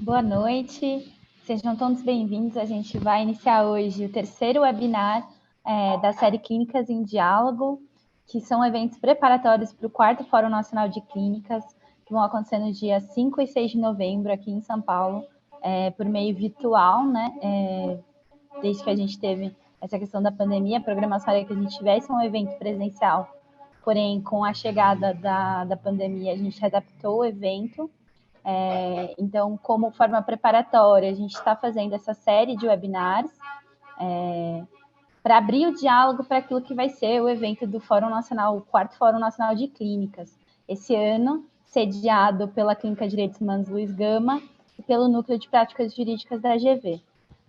boa noite. Sejam todos bem-vindos. A gente vai iniciar hoje o terceiro webinar da série Clínicas em Diálogo, que são eventos preparatórios para o 4º Fórum Nacional de Clínicas, que vão acontecer nos dias 5 e 6 de novembro aqui em São Paulo, por meio virtual, né? Desde que a gente teve essa questão da pandemia, a programação era que a gente tivesse um evento presencial, porém, com a chegada da pandemia, a gente adaptou o evento. Então, como forma preparatória, a gente está fazendo essa série de webinars para abrir o diálogo para aquilo que vai ser o evento do Fórum Nacional, o 4º Fórum Nacional de Clínicas, esse ano, sediado pela Clínica de Direitos Humanos Luiz Gama e pelo Núcleo de Práticas Jurídicas da GV.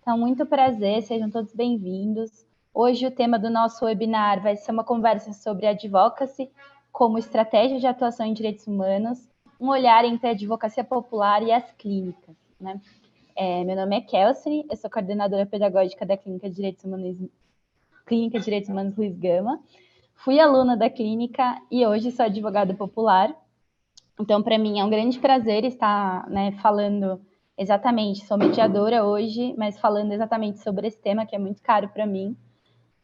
Então, muito prazer, sejam todos bem-vindos. Hoje o tema do nosso webinar vai ser uma conversa sobre advocacy como estratégia de atuação em direitos humanos, um olhar entre a advocacia popular e as clínicas, né? Meu nome é Kelsey, eu sou coordenadora pedagógica da Clínica de Direitos Humanos Luiz Gama. Fui aluna da clínica e hoje sou advogada popular. Então, para mim, é um grande prazer estar, né, falando exatamente, sou mediadora hoje, mas falando exatamente sobre esse tema que é muito caro para mim,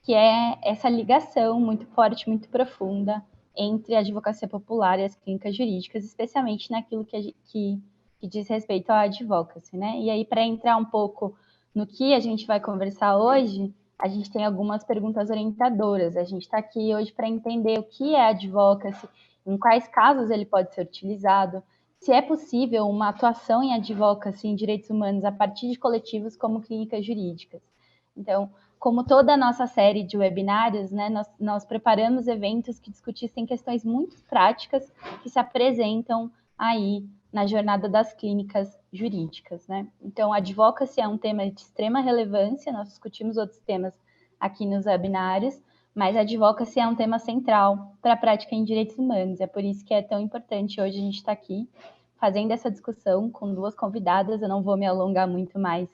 que é essa ligação muito forte, muito profunda entre a advocacia popular e as clínicas jurídicas, especialmente naquilo que diz respeito à advocacy, né? E aí, para entrar um pouco no que a gente vai conversar hoje, a gente tem algumas perguntas orientadoras. A gente está aqui hoje para entender o que é advocacy, em quais casos ele pode ser utilizado, se é possível uma atuação em advocacy em direitos humanos a partir de coletivos como clínicas jurídicas. Então, como toda a nossa série de webinários, né, nós preparamos eventos que discutissem questões muito práticas que se apresentam aí na jornada das clínicas jurídicas, né? Então, a advocacy é um tema de extrema relevância, nós discutimos outros temas aqui nos webinários, mas a advocacy é um tema central para a prática em direitos humanos, é por isso que é tão importante hoje a gente estar aqui fazendo essa discussão com duas convidadas. Eu não vou me alongar muito mais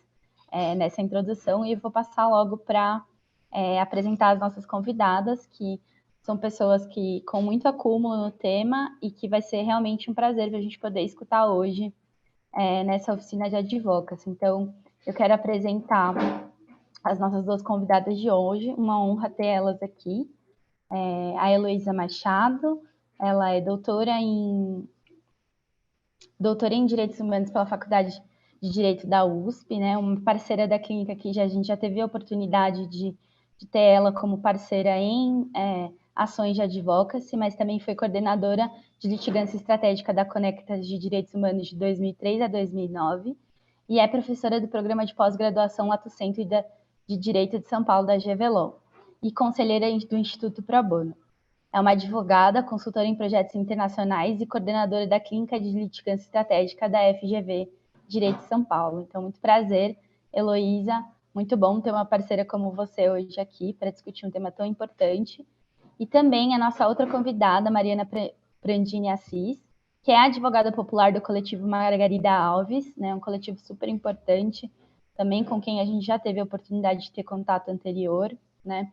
nessa introdução e eu vou passar logo para apresentar as nossas convidadas, que são pessoas que com muito acúmulo no tema e que vai ser realmente um prazer a gente poder escutar hoje nessa oficina de advocacy. Então, eu quero apresentar as nossas duas convidadas de hoje, uma honra ter elas aqui. A Heloísa Machado, ela é doutora em Direitos Humanos pela Faculdade de Direito da USP, né? Uma parceira da clínica que a gente já teve a oportunidade de ter ela como parceira em ações de advocacy, mas também foi coordenadora de litigância estratégica da Conectas de Direitos Humanos de 2003 a 2009 e é professora do programa de pós-graduação Lato Sensu de Direito de São Paulo da GV e conselheira do Instituto Pro Bono. É uma advogada, consultora em projetos internacionais e coordenadora da Clínica de Litigância Estratégica da FGV Direito de São Paulo. Então, muito prazer, Heloísa. Muito bom ter uma parceira como você hoje aqui para discutir um tema tão importante. E também a nossa outra convidada, Mariana Prandini Assis, que é advogada popular do coletivo Margarida Alves, né, um coletivo super importante, também com quem a gente já teve a oportunidade de ter contato anterior, né?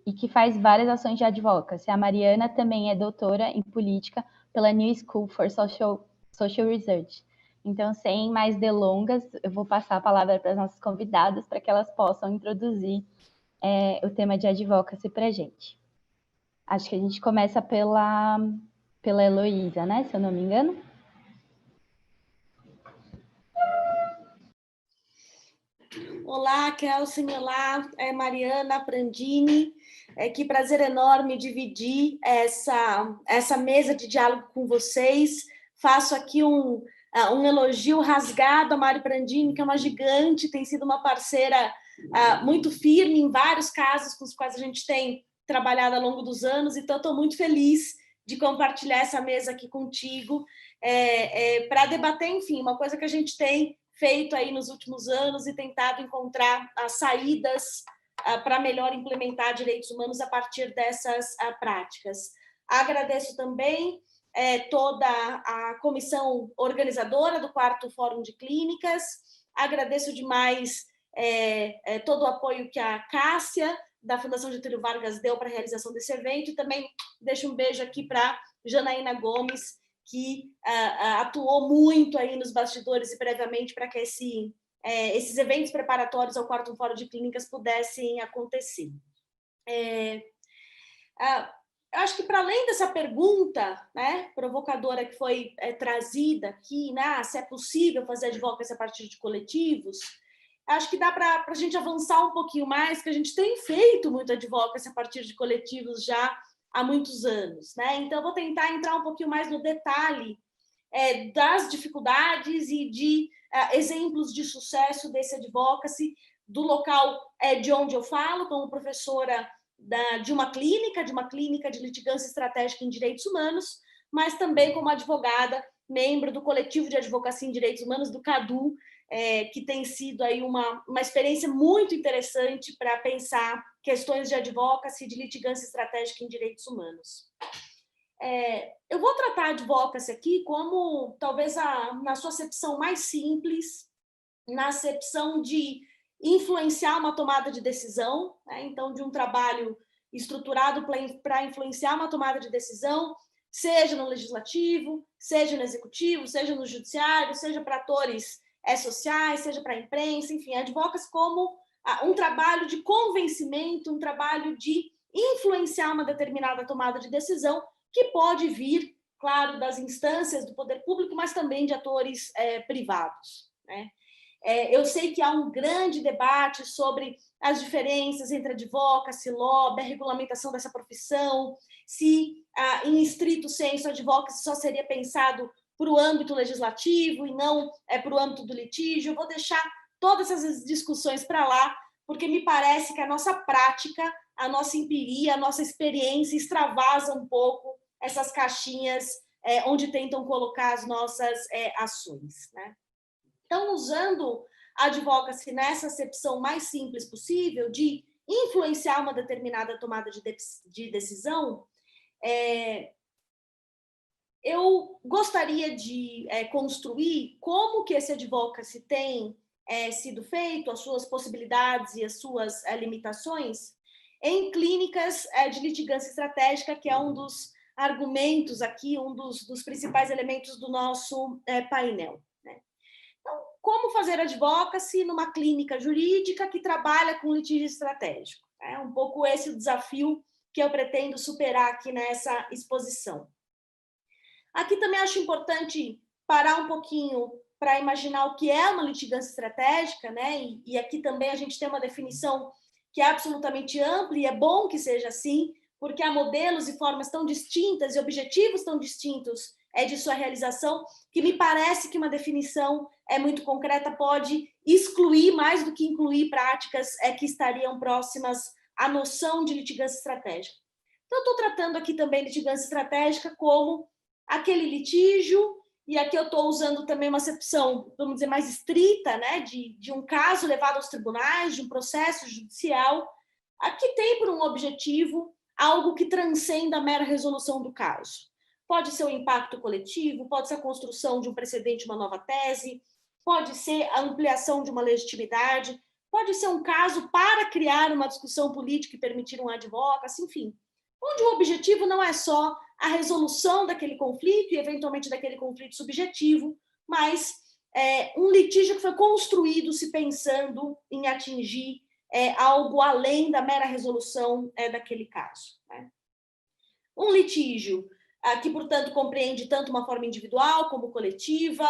E que faz várias ações de advocacy. A Mariana também é doutora em política pela New School for Social Research. Então, sem mais delongas, eu vou passar a palavra para as nossas convidadas para que elas possam introduzir o tema de advocacy para a gente. Acho que a gente começa pela Heloísa, né? Se eu não me engano. Olá, Kelsey, olá, Mariana Prandini. Que prazer enorme dividir essa mesa de diálogo com vocês. Faço aqui um elogio rasgado a Mari Prandini, que é uma gigante, tem sido uma parceira muito firme em vários casos com os quais a gente tem trabalhado ao longo dos anos, então estou muito feliz de compartilhar essa mesa aqui contigo para debater, enfim, uma coisa que a gente tem feito aí nos últimos anos e tentado encontrar as saídas para melhor implementar direitos humanos a partir dessas práticas. Agradeço também toda a comissão organizadora do 4º Fórum de Clínicas, agradeço demais todo o apoio que a Cássia, da Fundação Getúlio Vargas, deu para a realização desse evento, e também deixo um beijo aqui para Janaína Gomes, que atuou muito aí nos bastidores e previamente para que esses eventos preparatórios ao 4º Fórum de Clínicas pudessem acontecer. Eu acho que, para além dessa pergunta, né, provocadora que foi trazida aqui, né, se é possível fazer advocacy a partir de coletivos, acho que dá para a gente avançar um pouquinho mais, que a gente tem feito muito advocacy a partir de coletivos já há muitos anos, né? Então, eu vou tentar entrar um pouquinho mais no detalhe das dificuldades e de exemplos de sucesso desse advocacy, do local de onde eu falo, como professora de uma clínica de litigância estratégica em direitos humanos, mas também como advogada, membro do coletivo de advocacia em direitos humanos, do CADU, que tem sido aí uma experiência muito interessante para pensar questões de advocacy e de litigância estratégica em direitos humanos. Eu vou tratar a advocacy aqui como, talvez, na sua acepção mais simples, na acepção de influenciar uma tomada de decisão, né? Então, de um trabalho estruturado para influenciar uma tomada de decisão, seja no legislativo, seja no executivo, seja no judiciário, seja para atores sociais, seja para a imprensa, enfim, advocacy como um trabalho de convencimento, um trabalho de influenciar uma determinada tomada de decisão, que pode vir, claro, das instâncias do poder público, mas também de atores privados, né? Eu sei que há um grande debate sobre as diferenças entre advocacy, lobby, a regulamentação dessa profissão, se, em estrito senso, advocacy só seria pensado para o âmbito legislativo e não para o âmbito do litígio. Eu vou deixar todas essas discussões para lá, porque me parece que a nossa prática, a nossa empiria, a nossa experiência extravasa um pouco essas caixinhas onde tentam colocar as nossas ações, né? Então, usando a advocacy nessa acepção mais simples possível de influenciar uma determinada tomada de decisão, eu gostaria de construir como que esse advocacy tem sido feito, as suas possibilidades e as suas limitações, em clínicas de litigância estratégica, que é um dos argumentos aqui, um dos principais elementos do nosso painel. Então, como fazer advocacy numa clínica jurídica que trabalha com litígio estratégico? É um pouco esse o desafio que eu pretendo superar aqui nessa exposição. Aqui também acho importante parar um pouquinho para imaginar o que é uma litigância estratégica, né? E aqui também a gente tem uma definição que é absolutamente ampla, e é bom que seja assim, porque há modelos e formas tão distintas e objetivos tão distintos de sua realização, que me parece que uma definição muito concreta pode excluir mais do que incluir práticas que estariam próximas à noção de litigância estratégica. Então, eu estou tratando aqui também litigância estratégica como aquele litígio, e aqui eu estou usando também uma acepção, vamos dizer, mais estrita, né, de um caso levado aos tribunais, de um processo judicial, que tem por um objetivo algo que transcenda a mera resolução do caso. Pode ser o impacto coletivo, pode ser a construção de um precedente, uma nova tese, pode ser a ampliação de uma legitimidade, pode ser um caso para criar uma discussão política e permitir um advocacy, enfim, onde o objetivo não é só a resolução daquele conflito e, eventualmente, daquele conflito subjetivo, mas um litígio que foi construído se pensando em atingir algo além da mera resolução daquele caso, né? Um litígio que, portanto, compreende tanto uma forma individual como coletiva,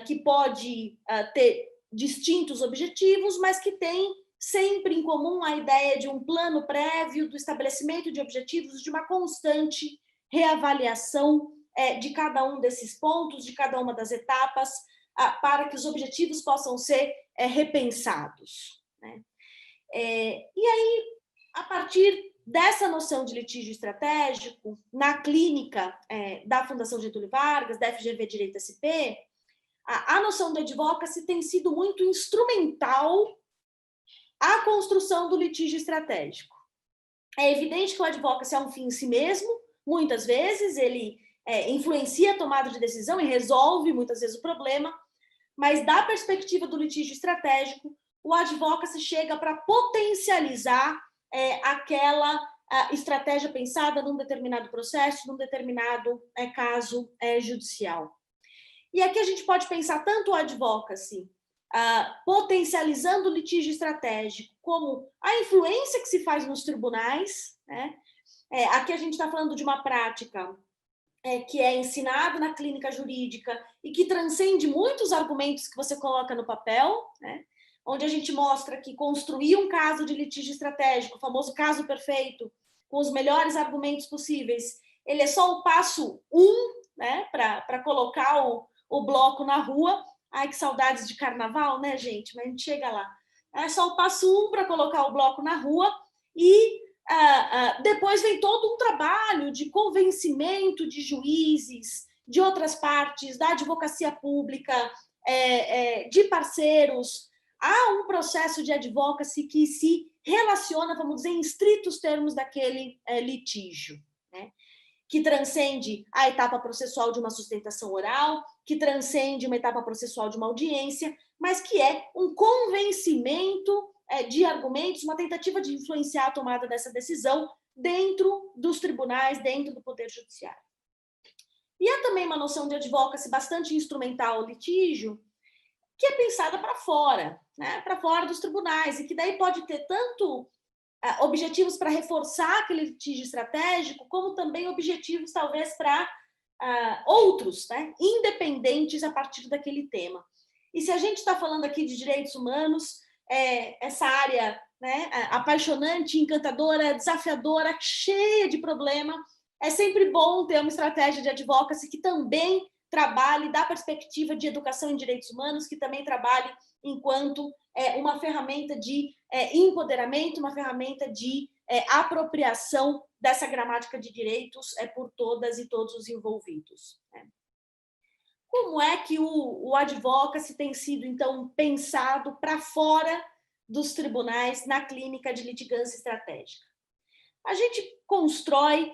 que pode ter distintos objetivos, mas que tem sempre em comum a ideia de um plano prévio, do estabelecimento de objetivos, de uma constante reavaliação de cada um desses pontos, de cada uma das etapas, para que os objetivos possam ser repensados, né? E aí, a partir dessa noção de litígio estratégico, na clínica da Fundação Getúlio Vargas, da FGV Direito SP, a noção do advocacy tem sido muito instrumental à construção do litígio estratégico. É evidente que o advocacy é um fim em si mesmo, muitas vezes ele influencia a tomada de decisão e resolve muitas vezes o problema, mas da perspectiva do litígio estratégico, o advocacy chega para potencializar aquela estratégia pensada num determinado processo, num determinado caso judicial. E aqui a gente pode pensar tanto o advocacy, potencializando o litígio estratégico, como a influência que se faz nos tribunais, né? Aqui a gente está falando de uma prática que é ensinada na clínica jurídica e que transcende muitos argumentos que você coloca no papel, né? Onde a gente mostra que construir um caso de litígio estratégico, o famoso caso perfeito, com os melhores argumentos possíveis, ele é só o passo 1, né, para colocar o bloco na rua. Ai, que saudades de carnaval, né, gente? Mas a gente chega lá. É só o passo 1 para colocar o bloco na rua e depois vem todo um trabalho de convencimento de juízes, de outras partes, da advocacia pública, de parceiros. Há um processo de advocacy que se relaciona, vamos dizer, em estritos termos daquele litígio, né? Que transcende a etapa processual de uma sustentação oral, que transcende uma etapa processual de uma audiência, mas que é um convencimento de argumentos, uma tentativa de influenciar a tomada dessa decisão dentro dos tribunais, dentro do Poder Judiciário. E há também uma noção de advocacy bastante instrumental ao litígio, que é pensada para fora, né? Para fora dos tribunais, e que daí pode ter tanto objetivos para reforçar aquele litígio estratégico, como também objetivos, talvez, para outros, né? Independentes a partir daquele tema. E se a gente está falando aqui de direitos humanos, essa área, né, apaixonante, encantadora, desafiadora, cheia de problema, é sempre bom ter uma estratégia de advocacy que também trabalhe da perspectiva de educação em direitos humanos, que também trabalhe enquanto uma ferramenta de empoderamento, uma ferramenta de apropriação dessa gramática de direitos por todas e todos os envolvidos. Né? Como é que o advocacy tem sido, então, pensado para fora dos tribunais na clínica de litigância estratégica? A gente constrói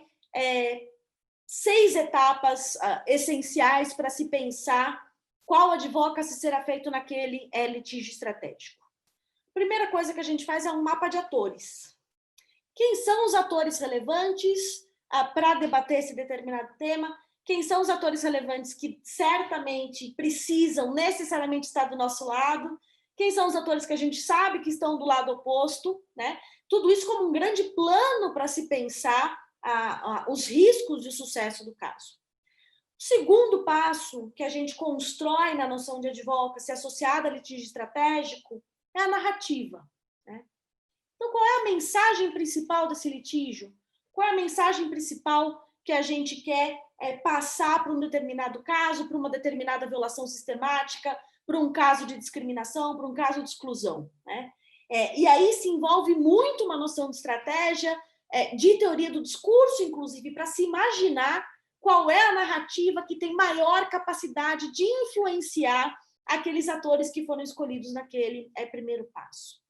6 etapas essenciais para se pensar qual advocacy será feito naquele litígio estratégico. A primeira coisa que a gente faz é um mapa de atores. Quem são os atores relevantes para debater esse determinado tema? Quem são os atores relevantes que certamente precisam necessariamente estar do nosso lado? Quem são os atores que a gente sabe que estão do lado oposto, né? Tudo isso como um grande plano para se pensar os riscos de sucesso do caso. O segundo passo que a gente constrói na noção de advocacy associada a litígio estratégico é a narrativa. Né? Então, qual é a mensagem principal desse litígio? Qual é a mensagem principal que a gente quer passar para um determinado caso, para uma determinada violação sistemática, para um caso de discriminação, para um caso de exclusão? Né? E aí se envolve muito uma noção de estratégia, de teoria do discurso, inclusive, para se imaginar qual é a narrativa que tem maior capacidade de influenciar aqueles atores que foram escolhidos naquele primeiro passo.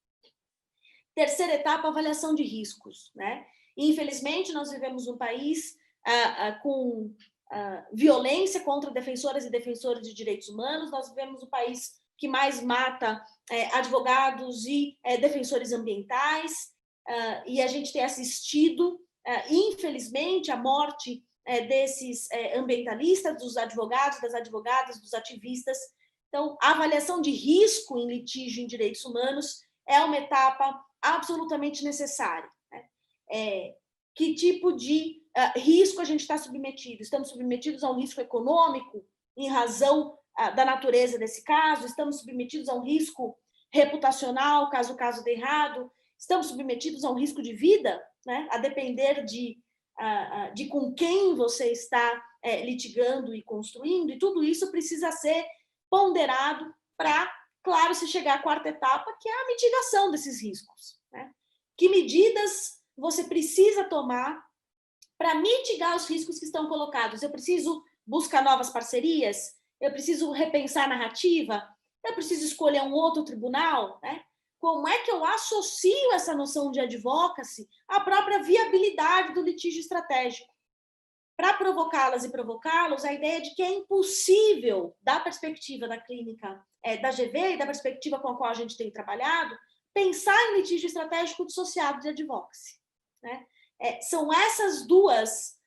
Terceira etapa, avaliação de riscos. Né? Infelizmente, nós vivemos um país com violência contra defensoras e defensores de direitos humanos, nós vivemos um país que mais mata advogados e defensores ambientais, e a gente tem assistido, infelizmente, a morte desses ambientalistas, dos advogados, das advogadas, dos ativistas. Então, a avaliação de risco em litígio em direitos humanos é uma etapa absolutamente necessária. Né? Que tipo de risco a gente está submetido? Estamos submetidos a um risco econômico em razão da natureza desse caso? Estamos submetidos a um risco reputacional, caso o caso dê errado? Estamos submetidos a um risco de vida, né? A depender de com quem você está litigando e construindo, e tudo isso precisa ser ponderado para, claro, se chegar à quarta etapa, que é a mitigação desses riscos. Né? Que medidas você precisa tomar para mitigar os riscos que estão colocados? Eu preciso buscar novas parcerias? Eu preciso repensar a narrativa? Eu preciso escolher um outro tribunal? Né? Como é que eu associo essa noção de advocacy à própria viabilidade do litígio estratégico? Para provocá-las e provocá-los, a ideia de que é impossível, da perspectiva da clínica da GV e da perspectiva com a qual a gente tem trabalhado, pensar em litígio estratégico dissociado de advocacy. Né? São essas duas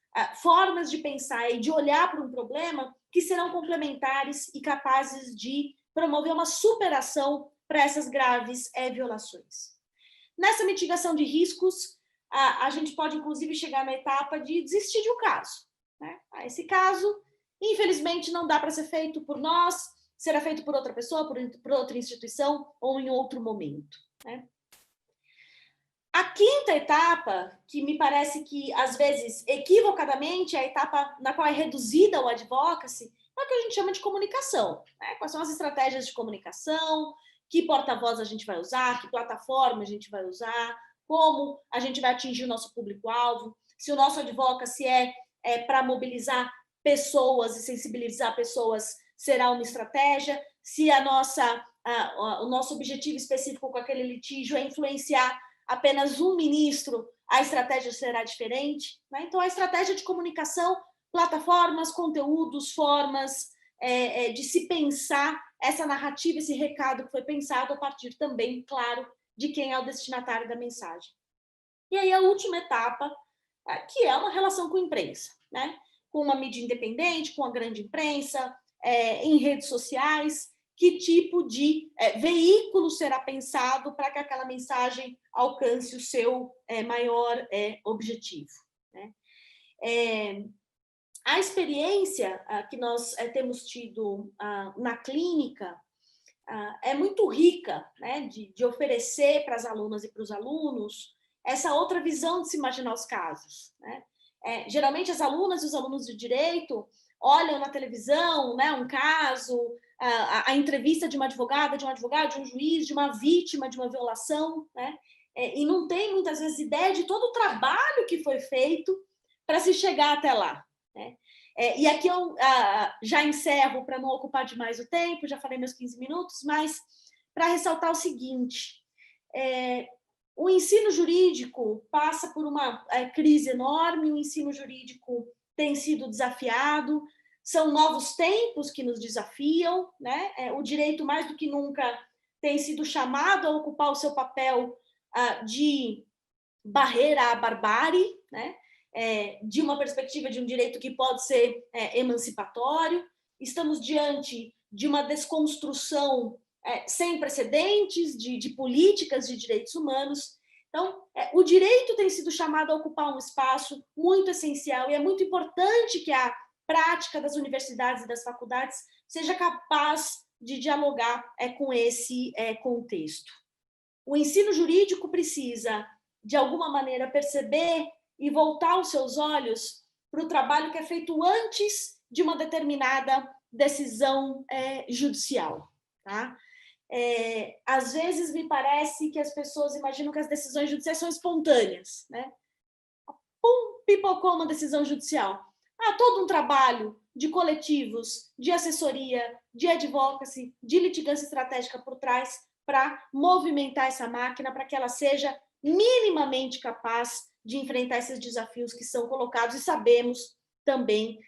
formas de pensar e de olhar para um problema que serão complementares e capazes de promover uma superação para essas graves violações. Nessa mitigação de riscos, a gente pode, inclusive, chegar na etapa de desistir de um caso, né? Esse caso, infelizmente, não dá para ser feito por nós, será feito por outra pessoa, por outra instituição ou em outro momento, né? A quinta etapa, que me parece que, às vezes, equivocadamente, é a etapa na qual é reduzida o advocacy, é o que a gente chama de comunicação, né? Quais são as estratégias de comunicação, que porta-voz a gente vai usar, que plataforma a gente vai usar, como a gente vai atingir o nosso público-alvo, se o nosso advocacy para mobilizar pessoas e sensibilizar pessoas, será uma estratégia, se o nosso objetivo específico com aquele litígio é influenciar apenas um ministro, a estratégia será diferente, né? Então, a estratégia de comunicação, plataformas, conteúdos, formas de se pensar essa narrativa, esse recado que foi pensado a partir também, claro, de quem é o destinatário da mensagem. E aí a última etapa, que é uma relação com a imprensa, né? Com uma mídia independente, com a grande imprensa, em redes sociais, que tipo de veículo será pensado para que aquela mensagem alcance o seu maior objetivo, né? A experiência que nós temos tido na clínica é muito rica, né, de oferecer para as alunas e para os alunos essa outra visão de se imaginar os casos, né? Geralmente as alunas e os alunos de direito olham na televisão, né, um caso, a entrevista de uma advogada, de um advogado, de um juiz, de uma vítima de uma violação, né? E não tem muitas vezes ideia de todo o trabalho que foi feito para se chegar até lá, né? E aqui eu já encerro para não ocupar demais o tempo, já falei meus 15 minutos, mas para ressaltar o seguinte: o ensino jurídico passa por uma crise enorme, o ensino jurídico tem sido desafiado, são novos tempos que nos desafiam, né? O direito, mais do que nunca, tem sido chamado a ocupar o seu papel de barreira à barbárie, né? De uma perspectiva de um direito que pode ser emancipatório. Estamos diante de uma desconstrução sem precedentes de políticas de direitos humanos. Então, o direito tem sido chamado a ocupar um espaço muito essencial e é muito importante que a prática das universidades e das faculdades seja capaz de dialogar com esse contexto. O ensino jurídico precisa, de alguma maneira, perceber e voltar os seus olhos para o trabalho que é feito antes de uma determinada decisão judicial, tá? Às vezes me parece que as pessoas imaginam que as decisões judiciais são espontâneas, né? Pum, pipocou uma decisão judicial. Há todo um trabalho de coletivos, de assessoria, de advocacy, de litigância estratégica por trás para movimentar essa máquina, para que ela seja minimamente capaz de enfrentar esses desafios que são colocados, e sabemos também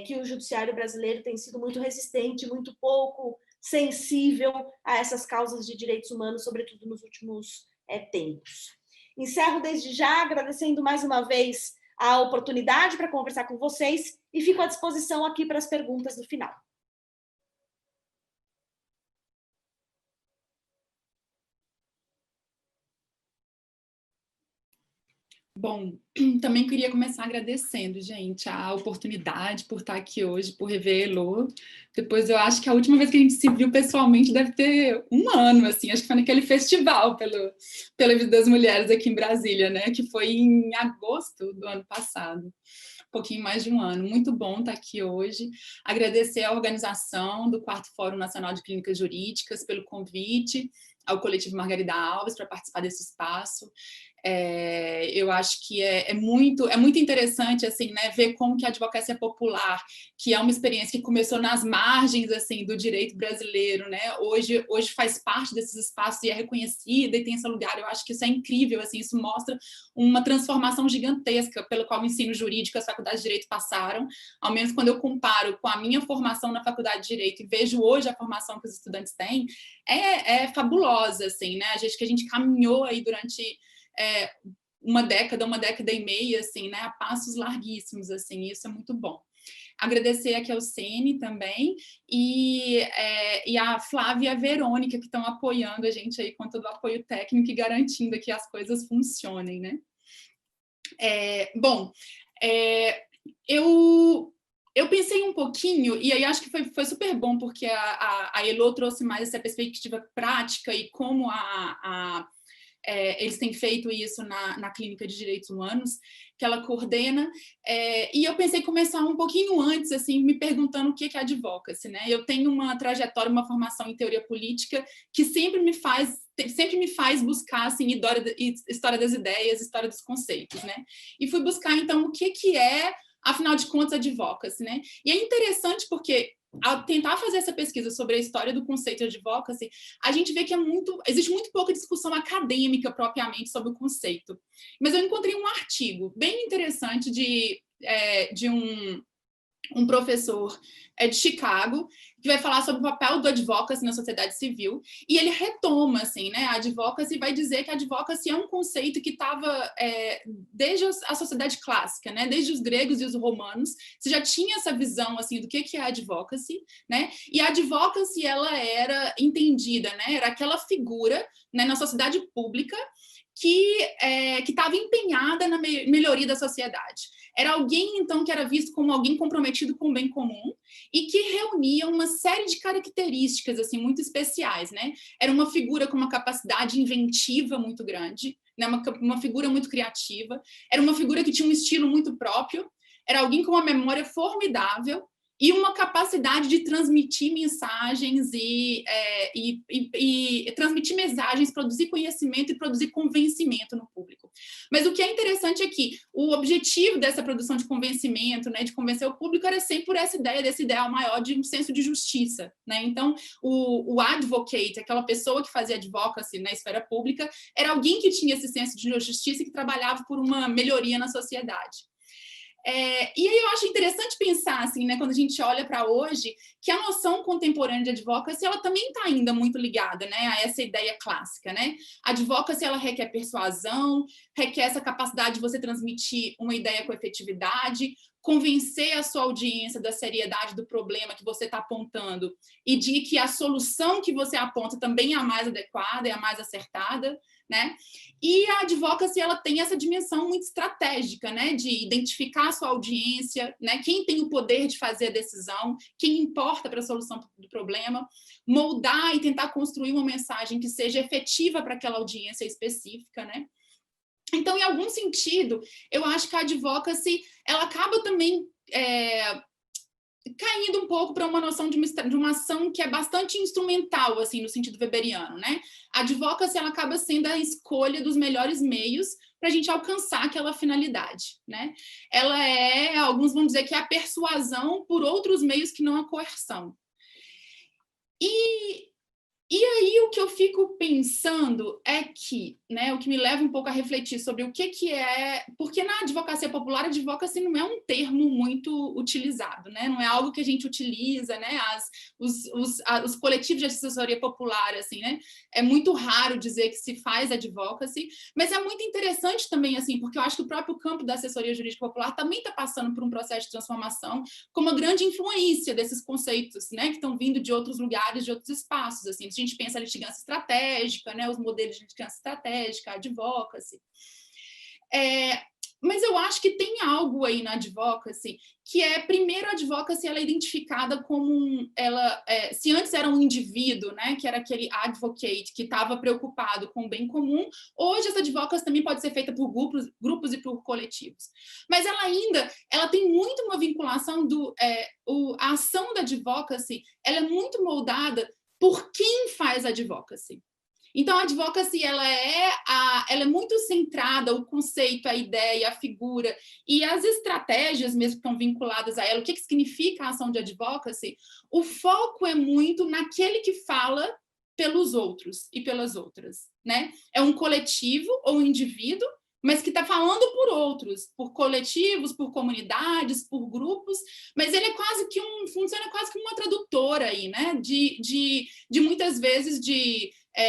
que o judiciário brasileiro tem sido muito resistente, muito pouco sensível a essas causas de direitos humanos, sobretudo nos últimos tempos. Encerro desde já, agradecendo mais uma vez a oportunidade para conversar com vocês e fico à disposição aqui para as perguntas no final. Bom, também queria começar agradecendo, gente, a oportunidade por estar aqui hoje, por rever a Elô. Depois eu acho que a última vez que a gente se viu pessoalmente deve ter um ano, assim, acho que foi naquele festival pela Vida das Mulheres aqui em Brasília, né? Que foi em agosto do ano passado. Um pouquinho mais de um ano. Muito bom estar aqui hoje. Agradecer à organização do 4º Fórum Nacional de Clínicas Jurídicas pelo convite, ao coletivo Margarida Alves para participar desse espaço. Eu acho que é muito interessante, assim, né, ver como que a advocacia popular, que é uma experiência que começou nas margens, assim, do direito brasileiro, né, hoje faz parte desses espaços e é reconhecida e tem esse lugar. Eu acho que isso é incrível, assim, isso mostra uma transformação gigantesca pelo qual o ensino jurídico e as faculdades de direito passaram. Ao menos quando eu comparo com a minha formação na faculdade de direito e vejo hoje a formação que os estudantes têm, é fabulosa, assim, né, que a gente caminhou aí durante uma década e meia, assim, né, a passos larguíssimos, assim, isso é muito bom. Agradecer aqui ao Sene também e a Flávia e a Verônica, que estão apoiando a gente aí com todo o apoio técnico e garantindo que as coisas funcionem, né? Eu pensei um pouquinho, e aí acho que foi super bom, porque a Elô trouxe mais essa perspectiva prática e como eles têm feito isso na Clínica de Direitos Humanos, que ela coordena, e eu pensei em começar um pouquinho antes, assim, me perguntando o que é advocacy, né? Eu tenho uma trajetória, uma formação em teoria política que sempre me faz buscar, assim, história das ideias, história dos conceitos, né? E fui buscar, então, o que é, afinal de contas, advocacy, né? E é interessante porque, ao tentar fazer essa pesquisa sobre a história do conceito de advocacy, a gente vê que existe muito pouca discussão acadêmica propriamente sobre o conceito. Mas eu encontrei um artigo bem interessante de um professor de Chicago, que vai falar sobre o papel do advocacy na sociedade civil, e ele retoma, assim, né, a advocacy, vai dizer que a advocacy é um conceito que estava desde a sociedade clássica, né, desde os gregos e os romanos, você já tinha essa visão, assim, do que é a advocacy, né, e a advocacy, ela era entendida, né, era aquela figura, né, na sociedade pública que estava empenhada na melhoria da sociedade. Era alguém, então, que era visto como alguém comprometido com o bem comum e que reunia uma série de características, assim, muito especiais, né? Era uma figura com uma capacidade inventiva muito grande, né? Uma figura muito criativa, era uma figura que tinha um estilo muito próprio, era alguém com uma memória formidável e uma capacidade de transmitir mensagens e transmitir mensagens, produzir conhecimento e produzir convencimento no público. Mas o que é interessante é que o objetivo dessa produção de convencimento, né, de convencer o público, era sempre por essa ideia, desse ideal maior de um senso de justiça, né? Então, o advocate, aquela pessoa que fazia advocacy na esfera pública, era alguém que tinha esse senso de justiça e que trabalhava por uma melhoria na sociedade. E aí eu acho interessante pensar, assim, né, quando a gente olha para hoje, que a noção contemporânea de advocacy, ela também está ainda muito ligada, né, a essa ideia clássica, né? A advocacy, ela requer persuasão, requer essa capacidade de você transmitir uma ideia com efetividade, convencer a sua audiência da seriedade do problema que você está apontando e de que a solução que você aponta também é a mais adequada, é a mais acertada, né? E a advocacy, ela tem essa dimensão muito estratégica, né, de identificar a sua audiência, né, quem tem o poder de fazer a decisão, quem importa para a solução do problema, moldar e tentar construir uma mensagem que seja efetiva para aquela audiência específica, né? Então, em algum sentido, eu acho que a advocacy, ela acaba também caindo um pouco para uma noção de uma ação que é bastante instrumental, assim, no sentido weberiano, né? A advocacy, ela acaba sendo a escolha dos melhores meios para a gente alcançar aquela finalidade, né? Ela alguns vão dizer que é a persuasão por outros meios que não a coerção. E aí o que eu fico pensando é que, né, o que me leva um pouco a refletir sobre o que é... Porque na advocacia popular, a advocacy não é um termo muito utilizado, né? Não é algo que a gente utiliza, né? Os coletivos de assessoria popular, assim, né? É muito raro dizer que se faz advocacy, mas é muito interessante também, assim, porque eu acho que o próprio campo da assessoria jurídica popular também está passando por um processo de transformação com uma grande influência desses conceitos, né, que estão vindo de outros lugares, de outros espaços, assim. A gente pensa a litigância estratégica, né, os modelos de litigância estratégica, a advocacy. Mas eu acho que tem algo aí na advocacy que primeiro, a advocacy, ela é identificada como se antes era um indivíduo, né, que era aquele advocate que estava preocupado com o bem comum, hoje essa advocacy também pode ser feita por grupos e por coletivos. Mas ela tem muito uma vinculação a ação da advocacy, ela é muito moldada por quem faz a advocacy. Então, a advocacy, ela é muito centrada, o conceito, a ideia, a figura e as estratégias mesmo que estão vinculadas a ela, o que significa a ação de advocacy, o foco é muito naquele que fala pelos outros e pelas outras, né? É um coletivo ou um indivíduo, mas que está falando por outros, por coletivos, por comunidades, por grupos, mas ele funciona quase que uma tradutora aí, né? De muitas vezes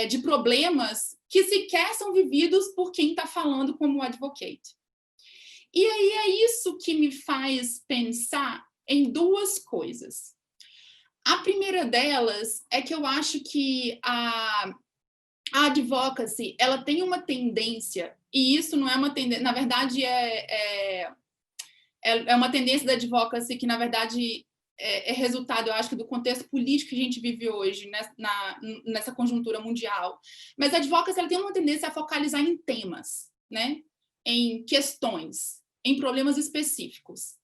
de problemas que sequer são vividos por quem está falando como advocate. E aí é isso que me faz pensar em duas coisas. A primeira delas é que eu acho que a advocacy, ela tem uma tendência, e isso não é uma tendência, na verdade é uma tendência da advocacy que, na verdade, é resultado, eu acho, que do contexto político que a gente vive hoje, nessa conjuntura mundial. Mas a advocacy, ela tem uma tendência a focalizar em temas, né? Em questões, em problemas específicos.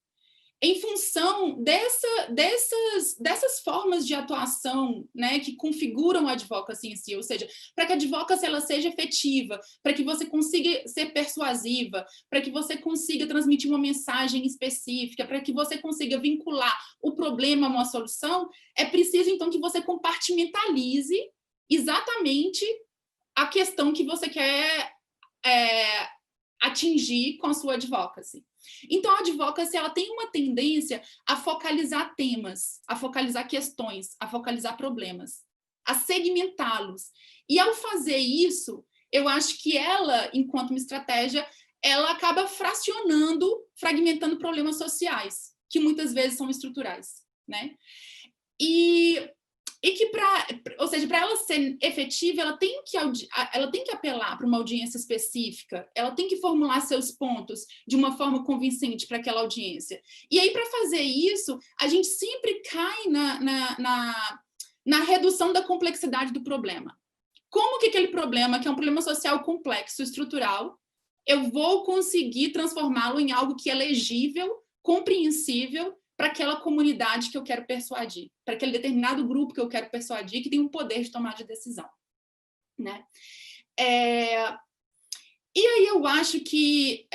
Em função dessas formas de atuação, né, que configuram a advocacy em si, ou seja, para que a advocacy ela seja efetiva, para que você consiga ser persuasiva, para que você consiga transmitir uma mensagem específica, para que você consiga vincular o problema a uma solução, é preciso, então, que você compartimentalize exatamente a questão que você quer atingir com a sua advocacy. Então, a advocacy ela tem uma tendência a focalizar temas, a focalizar questões, a focalizar problemas, a segmentá-los. E, ao fazer isso, eu acho que ela, enquanto uma estratégia, ela acaba fragmentando problemas sociais, que muitas vezes são estruturais, né? E que, ou seja, para ela ser efetiva, ela tem que apelar para uma audiência específica, ela tem que formular seus pontos de uma forma convincente para aquela audiência. E aí, para fazer isso, a gente sempre cai na redução da complexidade do problema. Como que aquele problema, que é um problema social complexo, estrutural, eu vou conseguir transformá-lo em algo que é legível, compreensível, para aquela comunidade que eu quero persuadir, para aquele determinado grupo que eu quero persuadir, que tem um poder de tomar de decisão, né? E aí eu acho que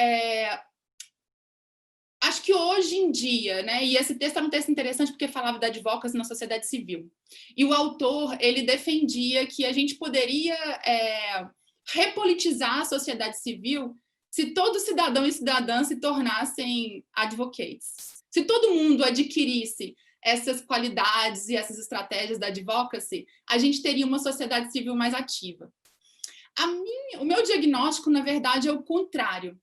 hoje em dia, né? E esse texto é um texto interessante porque falava da advocacy na sociedade civil. E o autor, ele defendia que a gente poderia repolitizar a sociedade civil se todo cidadão e cidadã se tornassem advocates. Se todo mundo adquirisse essas qualidades e essas estratégias da advocacy, a gente teria uma sociedade civil mais ativa. O meu diagnóstico, na verdade, é o contrário.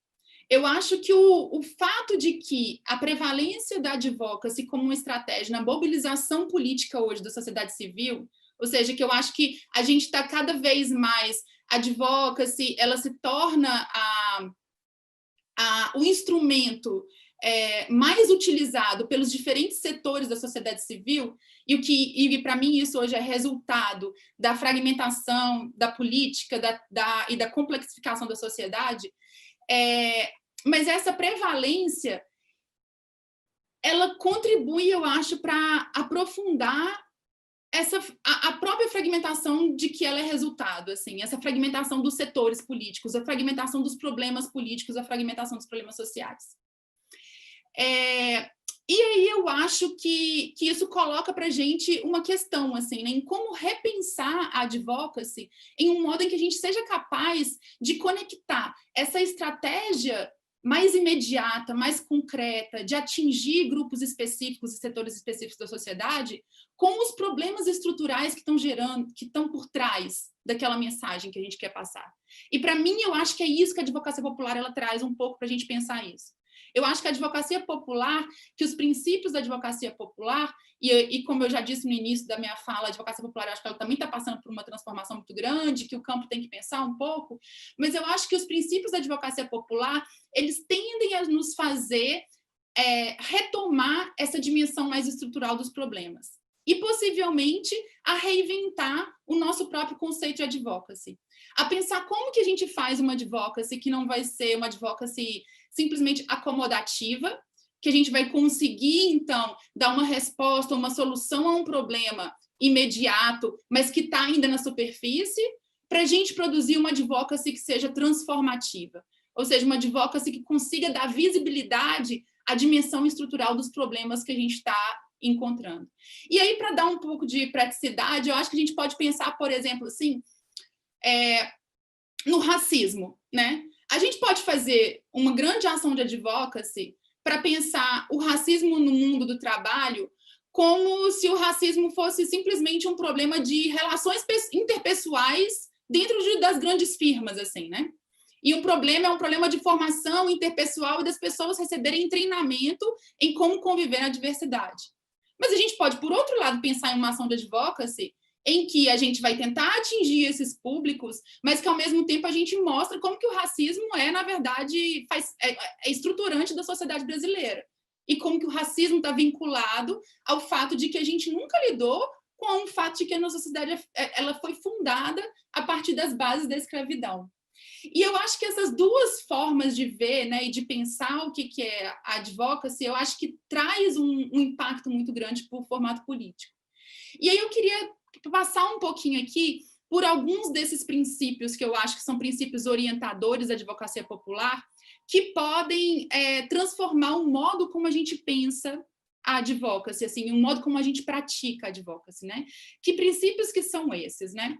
Eu acho que o fato de que a prevalência da advocacy como uma estratégia na mobilização política hoje da sociedade civil, ou seja, que eu acho que a gente está cada vez mais, a advocacy, ela se torna o instrumento mais utilizado pelos diferentes setores da sociedade civil, e para mim isso hoje é resultado da fragmentação da política e da complexificação da sociedade, mas essa prevalência ela contribui, eu acho, para aprofundar a própria fragmentação de que ela é resultado, assim, essa fragmentação dos setores políticos, a fragmentação dos problemas políticos, a fragmentação dos problemas sociais. E aí eu acho que isso coloca para a gente uma questão, assim, né, em como repensar a advocacy em um modo em que a gente seja capaz de conectar essa estratégia mais imediata, mais concreta, de atingir grupos específicos e setores específicos da sociedade, com os problemas estruturais que estão por trás daquela mensagem que a gente quer passar. E, para mim, eu acho que é isso que a advocacia popular ela traz um pouco para a gente pensar isso. Eu acho que a advocacia popular, que os princípios da advocacia popular, e como eu já disse no início da minha fala, a advocacia popular, eu acho que ela também está passando por uma transformação muito grande, que o campo tem que pensar um pouco, mas eu acho que os princípios da advocacia popular, eles tendem a nos fazer retomar essa dimensão mais estrutural dos problemas. E, possivelmente, a reinventar o nosso próprio conceito de advocacy. A pensar como que a gente faz uma advocacy que não vai ser uma advocacy simplesmente acomodativa, que a gente vai conseguir, então, dar uma resposta, uma solução a um problema imediato, mas que está ainda na superfície, para a gente produzir uma advocacy que seja transformativa. Ou seja, uma advocacy que consiga dar visibilidade à dimensão estrutural dos problemas que a gente está encontrando. E aí, para dar um pouco de praticidade, eu acho que a gente pode pensar, por exemplo, assim, no racismo, né? A gente pode fazer uma grande ação de advocacy para pensar o racismo no mundo do trabalho como se o racismo fosse simplesmente um problema de relações interpessoais dentro das grandes firmas, assim, né? E o problema é um problema de formação interpessoal e das pessoas receberem treinamento em como conviver na diversidade. Mas a gente pode, por outro lado, pensar em uma ação de advocacy em que a gente vai tentar atingir esses públicos, mas que, ao mesmo tempo, a gente mostra como que o racismo na verdade, é estruturante da sociedade brasileira. E como que o racismo está vinculado ao fato de que a gente nunca lidou com o fato de que a nossa sociedade ela foi fundada a partir das bases da escravidão. E eu acho que essas duas formas de ver, né, e de pensar o que é a advocacy, eu acho que traz um impacto muito grande para o formato político. E aí eu queria passar um pouquinho aqui por alguns desses princípios que eu acho que são princípios orientadores da advocacia popular, que podem transformar o modo como a gente pensa a advocacy, assim, o modo como a gente pratica a advocacy, né? Que princípios que são esses, né?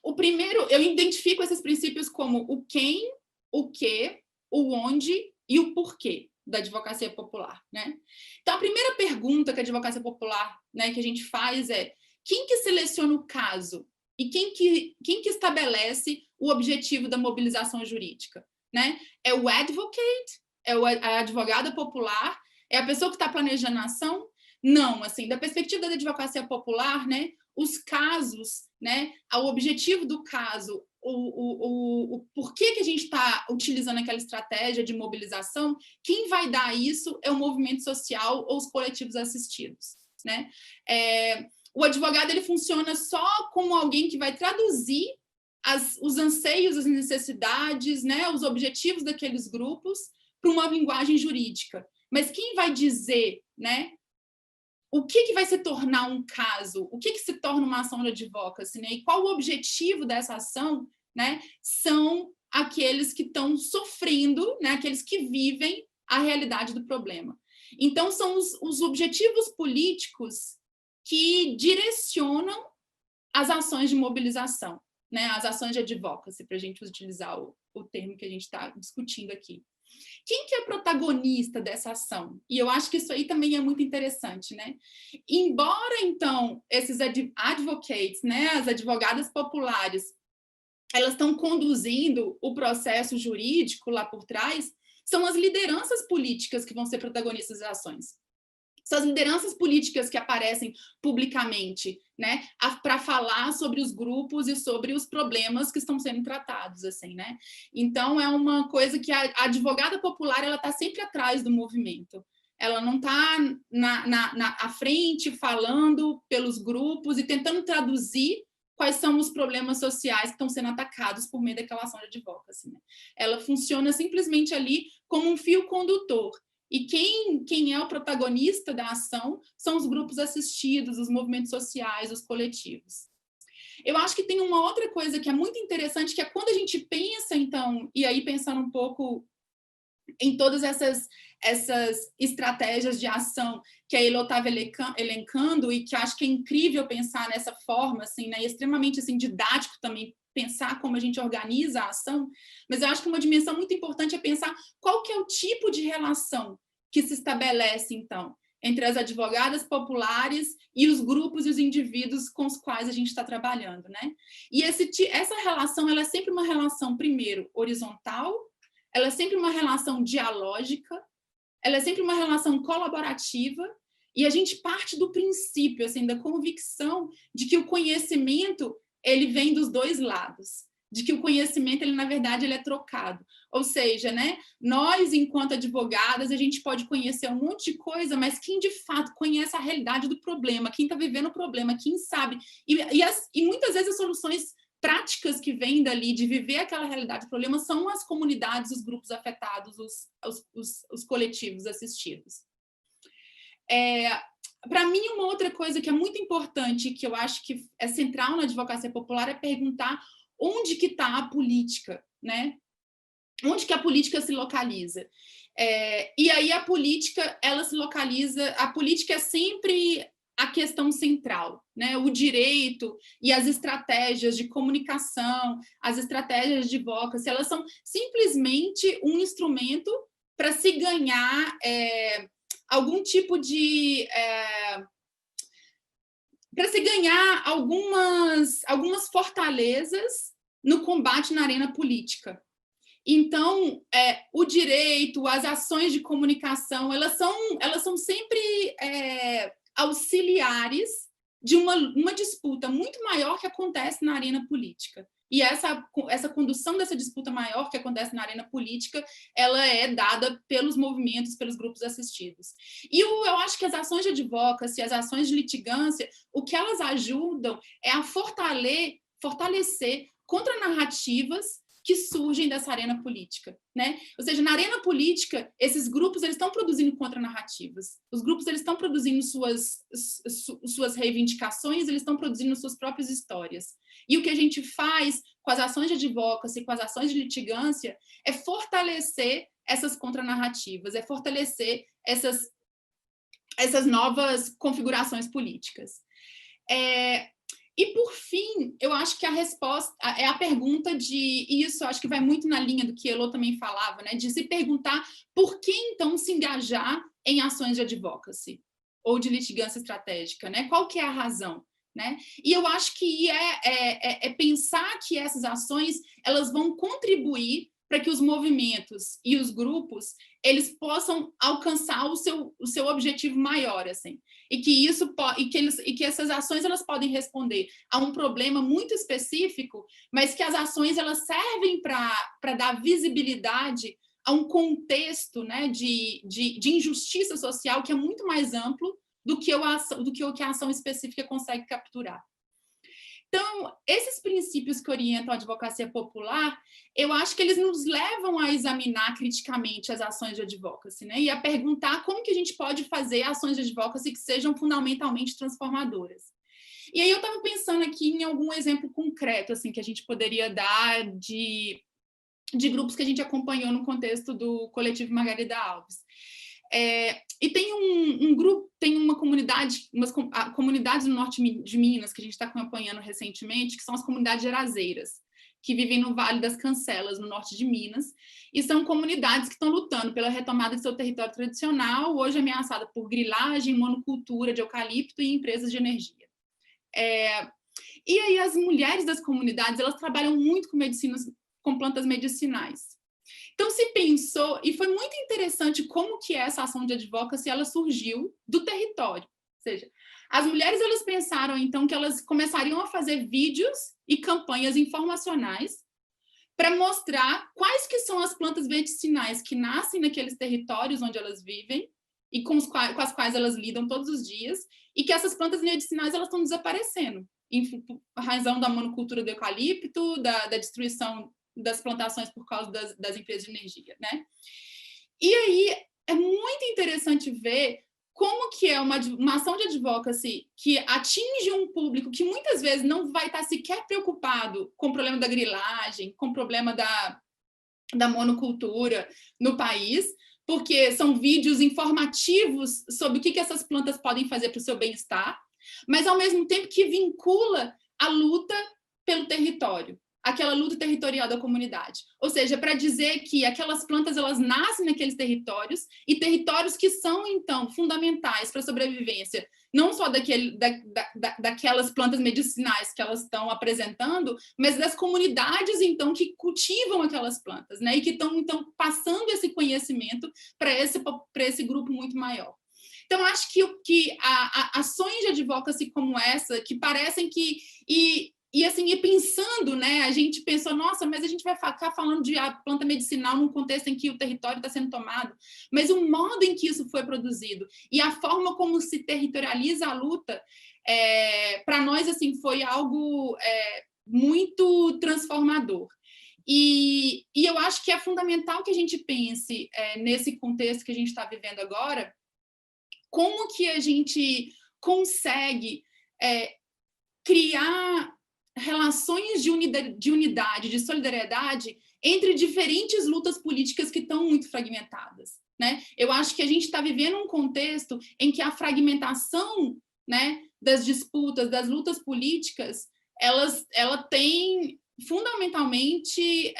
O primeiro, eu identifico esses princípios como o quem, o que, o onde e o porquê da advocacia popular, né? Então, a primeira pergunta que a advocacia popular, né, que a gente faz é: quem que seleciona o caso e quem que estabelece o objetivo da mobilização jurídica, né? É o advocate? É a advogada popular? É a pessoa que está planejando a ação? Não, assim, da perspectiva da advocacia popular, né, os casos, né, o objetivo do caso, o porquê que a gente está utilizando aquela estratégia de mobilização, quem vai dar isso é o movimento social ou os coletivos assistidos, né? O advogado, ele funciona só como alguém que vai traduzir os anseios, as necessidades, né, os objetivos daqueles grupos para uma linguagem jurídica. Mas quem vai dizer, né, o que vai se tornar um caso, o que se torna uma ação de advocacy, né? E qual o objetivo dessa ação, né? São aqueles que estão sofrendo, né? Aqueles que vivem a realidade do problema. Então, são os objetivos políticos que direcionam as ações de mobilização, né? As ações de advocacy, para a gente utilizar o termo que a gente está discutindo aqui. Quem que é protagonista dessa ação? E eu acho que isso aí também é muito interessante, né? Embora, então, esses advocates, né, as advogadas populares, elas estão conduzindo o processo jurídico lá por trás, são as lideranças políticas que vão ser protagonistas das ações. São as lideranças políticas que aparecem publicamente, né, para falar sobre os grupos e sobre os problemas que estão sendo tratados, assim, né? Então, é uma coisa que a advogada popular, ela está sempre atrás do movimento. Ela não está à frente falando pelos grupos e tentando traduzir quais são os problemas sociais que estão sendo atacados por meio daquela ação de advocacy, né? Ela funciona simplesmente ali como um fio condutor. E quem é o protagonista da ação são os grupos assistidos, os movimentos sociais, os coletivos. Eu acho que tem uma outra coisa que é muito interessante, que é quando a gente pensa, então, e aí pensando um pouco em todas essas estratégias de ação que a Elo estava elencando, e que eu acho que é incrível pensar nessa forma, assim, né, extremamente assim, didático também, pensar como a gente organiza a ação, mas eu acho que uma dimensão muito importante é pensar qual que é o tipo de relação que se estabelece, então, entre as advogadas populares e os grupos e os indivíduos com os quais a gente está trabalhando, né? E essa relação, ela é sempre uma relação, primeiro, horizontal, ela é sempre uma relação dialógica, ela é sempre uma relação colaborativa, e a gente parte do princípio, assim, da convicção de que o conhecimento, ele vem dos dois lados, de que o conhecimento, ele, na verdade, ele é trocado. Ou seja, né, nós, enquanto advogadas, a gente pode conhecer um monte de coisa, mas quem, de fato, conhece a realidade do problema, quem está vivendo o problema, quem sabe, e muitas vezes as soluções práticas que vêm dali, de viver aquela realidade do problema, são as comunidades, os grupos afetados, os coletivos assistidos. Para mim, uma outra coisa que é muito importante, que eu acho que é central na advocacia popular, é perguntar onde que está a política, né? Onde que a política se localiza? E aí a política, ela se localiza, a política é sempre a questão central, né? O direito e as estratégias de comunicação, as estratégias de advocacy, elas são simplesmente um instrumento para se ganhar algum tipo de... para se ganhar algumas fortalezas no combate na arena política. Então, o direito, as ações de comunicação, elas são sempre auxiliares de uma disputa muito maior que acontece na arena política. E essa condução dessa disputa maior que acontece na arena política, ela é dada pelos movimentos, pelos grupos assistidos. E eu acho que as ações de advocacy, as ações de litigância, o que elas ajudam é a fortalecer contranarrativas que surgem dessa arena política, né? Ou seja, na arena política, esses grupos eles estão produzindo contranarrativas. Os grupos eles estão produzindo suas reivindicações, eles estão produzindo suas próprias histórias. E o que a gente faz com as ações de advocacy, com as ações de litigância, é fortalecer essas contranarrativas, é fortalecer essas novas configurações políticas. E, por fim, eu acho que a resposta é a pergunta e isso acho que vai muito na linha do que Elô também falava, né? De se perguntar por que, então, se engajar em ações de advocacy ou de litigância estratégica, né? Qual que é a razão, né? E eu acho que é pensar que essas ações elas vão contribuir para que os movimentos e os grupos eles possam alcançar o seu objetivo maior, assim. E que essas ações elas podem responder a um problema muito específico, mas que as ações elas servem para dar visibilidade a um contexto, né, de injustiça social que é muito mais amplo do que o que a ação específica consegue capturar. Então, esses princípios que orientam a advocacia popular, eu acho que eles nos levam a examinar criticamente as ações de advocacy, né? E a perguntar como que a gente pode fazer ações de advocacy que sejam fundamentalmente transformadoras. E aí eu estava pensando aqui em algum exemplo concreto assim, que a gente poderia dar de grupos que a gente acompanhou no contexto do coletivo Margarida Alves. E tem um grupo, tem uma comunidade, comunidades no norte de Minas, que a gente está acompanhando recentemente, que são as comunidades geraseiras, que vivem no Vale das Cancelas, no norte de Minas, e são comunidades que estão lutando pela retomada de seu território tradicional, hoje ameaçada por grilagem, monocultura de eucalipto e empresas de energia. E aí as mulheres das comunidades, elas trabalham muito com plantas medicinais. Então, se pensou, e foi muito interessante como que essa ação de advocacy ela surgiu do território. Ou seja, as mulheres elas pensaram, então, que elas começariam a fazer vídeos e campanhas informacionais para mostrar quais que são as plantas medicinais que nascem naqueles territórios onde elas vivem e com as quais elas lidam todos os dias, e que essas plantas medicinais elas estão desaparecendo, em razão da monocultura do eucalipto, da destruição das plantações por causa das empresas de energia, né? E aí é muito interessante ver como que é uma ação de advocacy que atinge um público que muitas vezes não vai estar sequer preocupado com o problema da grilagem, com o problema da monocultura no país, porque são vídeos informativos sobre o que essas plantas podem fazer para o seu bem-estar, mas ao mesmo tempo que vincula a luta pelo território, aquela luta territorial da comunidade. Ou seja, para dizer que aquelas plantas elas nascem naqueles territórios e territórios que são, então, fundamentais para a sobrevivência, não só daquelas plantas medicinais que elas estão apresentando, mas das comunidades, então, que cultivam aquelas plantas, né? E que estão, então, passando esse conhecimento para esse grupo muito maior. Então, acho que ações de advocacy como essa, que parecem que... E assim, e pensando, né, a gente pensou, nossa, mas a gente vai ficar falando de planta medicinal num contexto em que o território está sendo tomado, mas o modo em que isso foi produzido e a forma como se territorializa a luta, para nós, assim, foi algo muito transformador. E eu acho que é fundamental que a gente pense, nesse contexto que a gente está vivendo agora, como que a gente consegue criar relações de unidade, de solidariedade entre diferentes lutas políticas que estão muito fragmentadas, né? Eu acho que a gente está vivendo um contexto em que a fragmentação, né, das disputas, das lutas políticas, ela tem fundamentalmente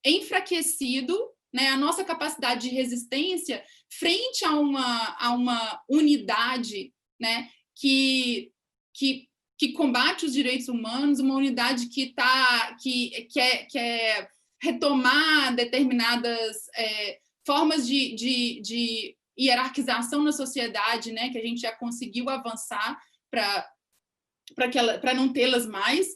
enfraquecido né, a nossa capacidade de resistência frente a uma unidade, né, que combate os direitos humanos, uma unidade que quer retomar determinadas formas de hierarquização na sociedade, né, que a gente já conseguiu avançar para não tê-las mais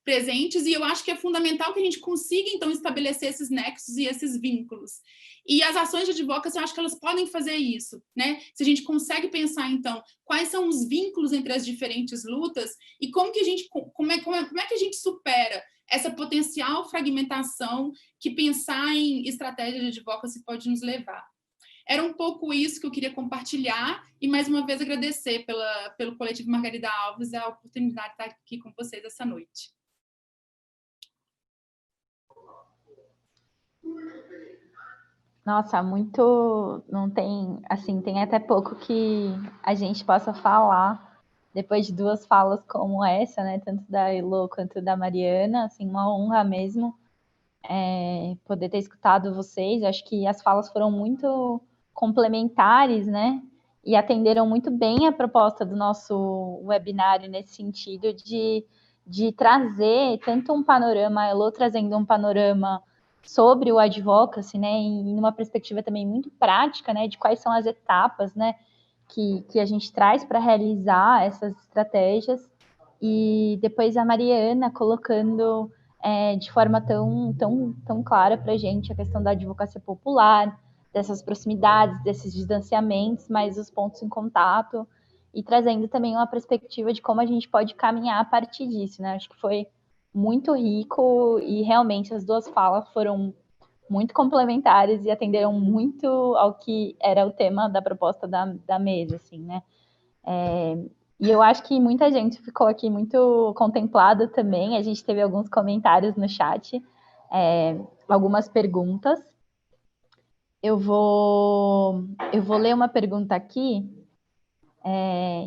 presentes, e eu acho que é fundamental que a gente consiga, então, estabelecer esses nexos e esses vínculos. E as ações de advocacy, eu acho que elas podem fazer isso, né? Se a gente consegue pensar, então, quais são os vínculos entre as diferentes lutas e como é que a gente supera essa potencial fragmentação que pensar em estratégia de advocacy pode nos levar. Era um pouco isso que eu queria compartilhar e, mais uma vez, agradecer pelo Coletivo Margarida Alves a oportunidade de estar aqui com vocês essa noite. Nossa, muito... Não tem... Assim, tem até pouco que a gente possa falar depois de duas falas como essa, né? Tanto da Elo quanto da Mariana. Assim, uma honra mesmo poder ter escutado vocês. Acho que as falas foram muito complementares, né? E atenderam muito bem a proposta do nosso webinário nesse sentido de trazer tanto um panorama, a Elo trazendo um panorama sobre o advocacy, né, em uma perspectiva também muito prática, né, de quais são as etapas, né, que a gente traz para realizar essas estratégias, e depois a Mariana colocando de forma tão clara para a gente a questão da advocacia popular, dessas proximidades, desses distanciamentos, mas os pontos em contato, e trazendo também uma perspectiva de como a gente pode caminhar a partir disso, né? Acho que foi muito rico e realmente as duas falas foram muito complementares e atenderam muito ao que era o tema da proposta da mesa, assim, né? E eu acho que muita gente ficou aqui muito contemplada também. A gente teve alguns comentários no chat, algumas perguntas. Eu vou ler uma pergunta aqui,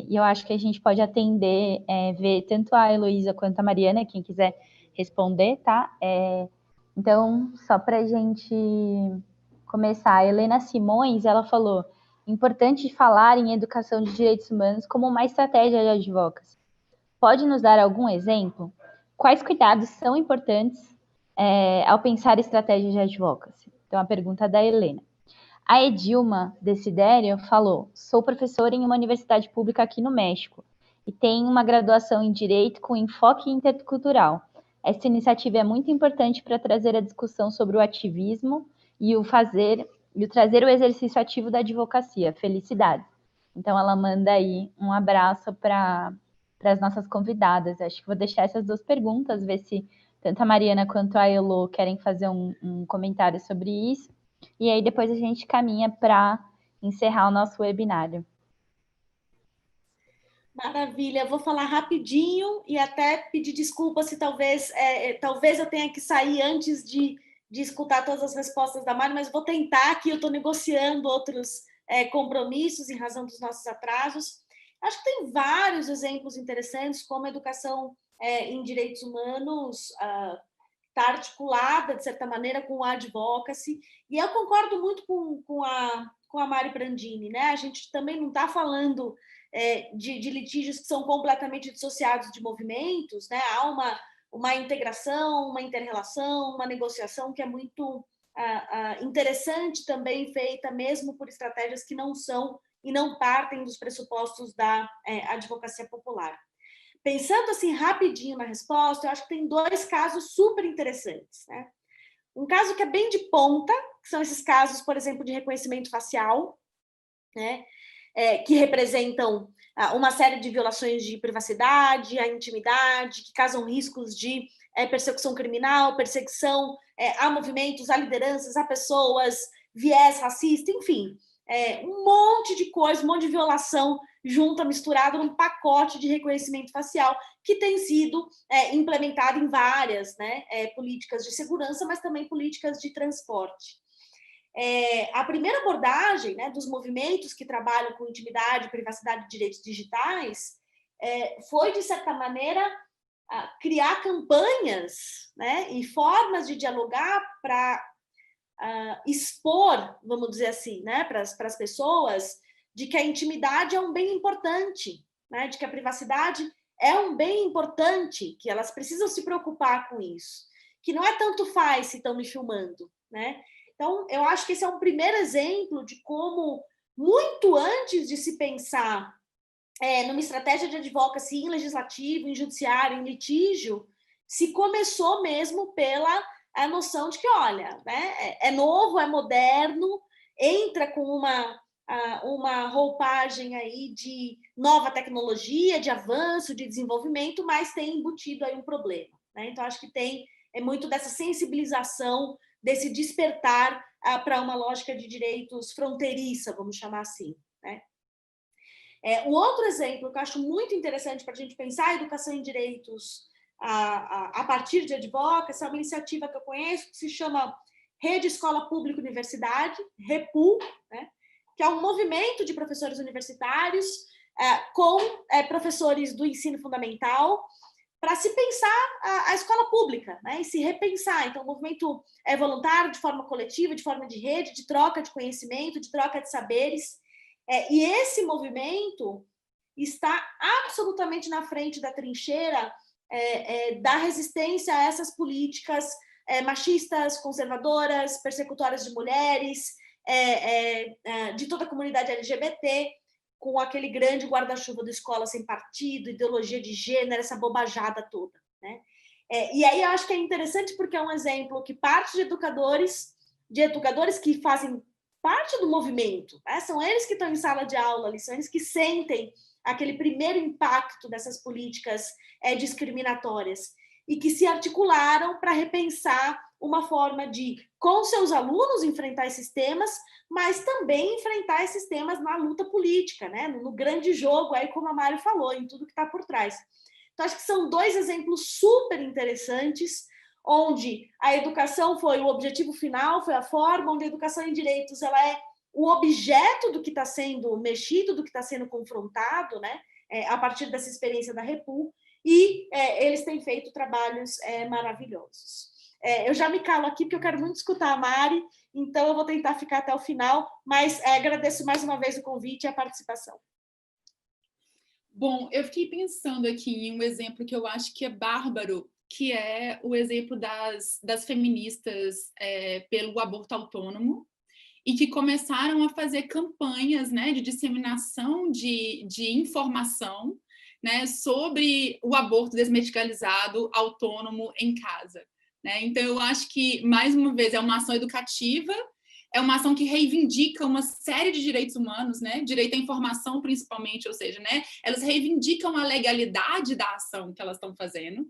e eu acho que a gente pode atender, ver tanto a Heloísa quanto a Mariana, quem quiser responder, tá? Então, só para a gente começar, a Helena Simões, ela falou: importante falar em educação de direitos humanos como uma estratégia de advocacy. Pode nos dar algum exemplo? Quais cuidados são importantes ao pensar estratégias de advocacy? Então, a pergunta da Helena. A Edilma Desidério falou: sou professora em uma universidade pública aqui no México e tenho uma graduação em Direito com enfoque intercultural. Essa iniciativa é muito importante para trazer a discussão sobre o ativismo e o trazer o exercício ativo da advocacia. Felicidades. Então, ela manda aí um abraço para as nossas convidadas. Acho que vou deixar essas duas perguntas, ver se tanto a Mariana quanto a Elo querem fazer um comentário sobre isso. E aí depois a gente caminha para encerrar o nosso webinário. Maravilha, vou falar rapidinho e até pedir desculpa se talvez eu tenha que sair antes de escutar todas as respostas da Mari, mas vou tentar, que eu estou negociando outros compromissos em razão dos nossos atrasos. Acho que tem vários exemplos interessantes, como a educação em direitos humanos está articulada, de certa maneira, com a advocacy, e eu concordo muito com a Mari Prandini, né? A gente também não está falando de litígios que são completamente dissociados de movimentos, né? Há uma integração, uma inter-relação, uma negociação que é muito interessante também, feita mesmo por estratégias que não são e não partem dos pressupostos da advocacia popular. Pensando assim rapidinho na resposta, eu acho que tem dois casos super interessantes, né? Um caso que é bem de ponta, que são esses casos, por exemplo, de reconhecimento facial, né? Que representam uma série de violações de privacidade, a intimidade, que causam riscos de persecução criminal, perseguição a movimentos, a lideranças, a pessoas, viés racista, enfim, um monte de coisa, um monte de violação junta, misturada num pacote de reconhecimento facial que tem sido implementado em várias, né, políticas de segurança, mas também políticas de transporte. A primeira abordagem, né, dos movimentos que trabalham com intimidade, privacidade e direitos digitais foi, de certa maneira, criar campanhas, né, e formas de dialogar para expor, vamos dizer assim, né, para as pessoas, de que a intimidade é um bem importante, né, de que a privacidade é um bem importante, que elas precisam se preocupar com isso, que não é tanto faz se estão me filmando, né? Então, eu acho que esse é um primeiro exemplo de como, muito antes de se pensar numa estratégia de advocacy em legislativo, em judiciário, em litígio, se começou mesmo pela a noção de que, olha, né, é novo, é moderno, entra com uma roupagem aí de nova tecnologia, de avanço, de desenvolvimento, mas tem embutido aí um problema, né? Então, acho que tem muito dessa sensibilização, desse despertar para uma lógica de direitos fronteiriça, vamos chamar assim, né? Um outro exemplo que eu acho muito interessante para a gente pensar a educação em direitos a partir de advocacy é uma iniciativa que eu conheço que se chama Rede Escola Pública Universidade, REPU, né? Que é um movimento de professores universitários com professores do ensino fundamental para se pensar a escola pública, né? E se repensar. Então, o movimento é voluntário, de forma coletiva, de forma de rede, de troca de conhecimento, de troca de saberes. E esse movimento está absolutamente na frente da trincheira da resistência a essas políticas machistas, conservadoras, persecutórias de mulheres, de toda a comunidade LGBT, com aquele grande guarda-chuva da escola sem partido, ideologia de gênero, essa bobajada toda, né? E aí eu acho que é interessante porque é um exemplo que parte de educadores que fazem parte do movimento, né? São eles que estão em sala de aula, são eles que sentem aquele primeiro impacto dessas políticas discriminatórias e que se articularam para repensar uma forma de, com seus alunos, enfrentar esses temas, mas também enfrentar esses temas na luta política, né? No grande jogo, aí como a Mário falou, em tudo que está por trás. Então, acho que são dois exemplos super interessantes, onde a educação foi o objetivo final, foi a forma, onde a educação em direitos ela é o objeto do que está sendo mexido, do que está sendo confrontado, né? A partir dessa experiência da Repu, e eles têm feito trabalhos maravilhosos. Eu já me calo aqui, porque eu quero muito escutar a Mari, então eu vou tentar ficar até o final, mas agradeço mais uma vez o convite e a participação. Bom, eu fiquei pensando aqui em um exemplo que eu acho que é bárbaro, que é o exemplo das feministas pelo aborto autônomo, e que começaram a fazer campanhas, né, de disseminação de informação, né, sobre o aborto desmedicalizado autônomo em casa, né? Então, eu acho que, mais uma vez, é uma ação educativa, é uma ação que reivindica uma série de direitos humanos, né? Direito à informação, principalmente, ou seja, né? Elas reivindicam a legalidade da ação que elas estão fazendo,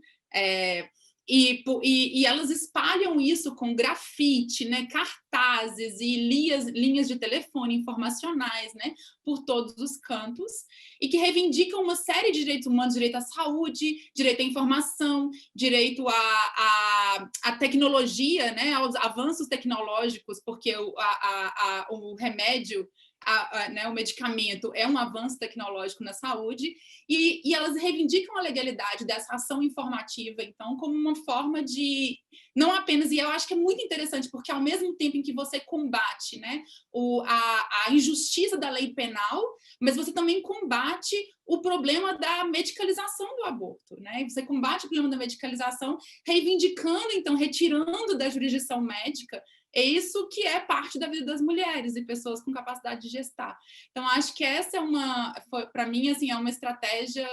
e elas espalham isso com grafite, né, cartazes e linhas de telefone informacionais, né, por todos os cantos, e que reivindicam uma série de direitos humanos, direito à saúde, direito à informação, direito à tecnologia, né, aos avanços tecnológicos, porque o remédio, né, o medicamento é um avanço tecnológico na saúde, e elas reivindicam a legalidade dessa ação informativa, então, como uma forma de, não apenas, e eu acho que é muito interessante, porque ao mesmo tempo em que você combate, né, a injustiça da lei penal, mas você também combate o problema da medicalização do aborto, né? Você combate o problema da medicalização, reivindicando, então, retirando da jurisdição médica é isso que é parte da vida das mulheres e pessoas com capacidade de gestar. Então, acho que essa para mim, assim, é uma estratégia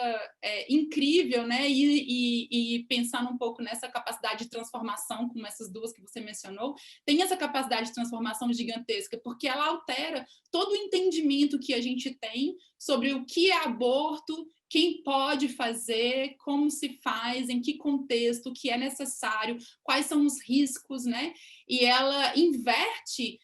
incrível, né? E pensando um pouco nessa capacidade de transformação, como essas duas que você mencionou, tem essa capacidade de transformação gigantesca, porque ela altera todo o entendimento que a gente tem sobre o que é aborto, quem pode fazer, como se faz, em que contexto, o que é necessário, quais são os riscos, né? E ela inverte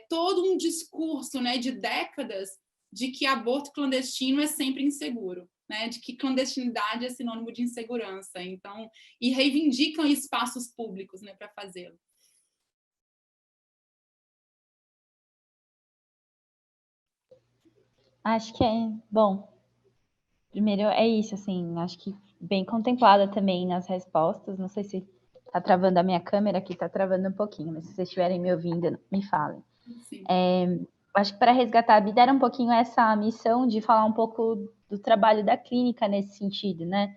todo um discurso, né, de décadas de que aborto clandestino é sempre inseguro, né, de que clandestinidade é sinônimo de insegurança, então, e reivindicam espaços públicos, né, para fazê-lo. Acho que bom, primeiro é isso, assim, acho que bem contemplada também nas respostas, não sei se Tá travando a minha câmera aqui, tá travando um pouquinho, mas se vocês estiverem me ouvindo, me falem. Acho que para resgatar a vida era um pouquinho essa missão de falar um pouco do trabalho da clínica nesse sentido, né?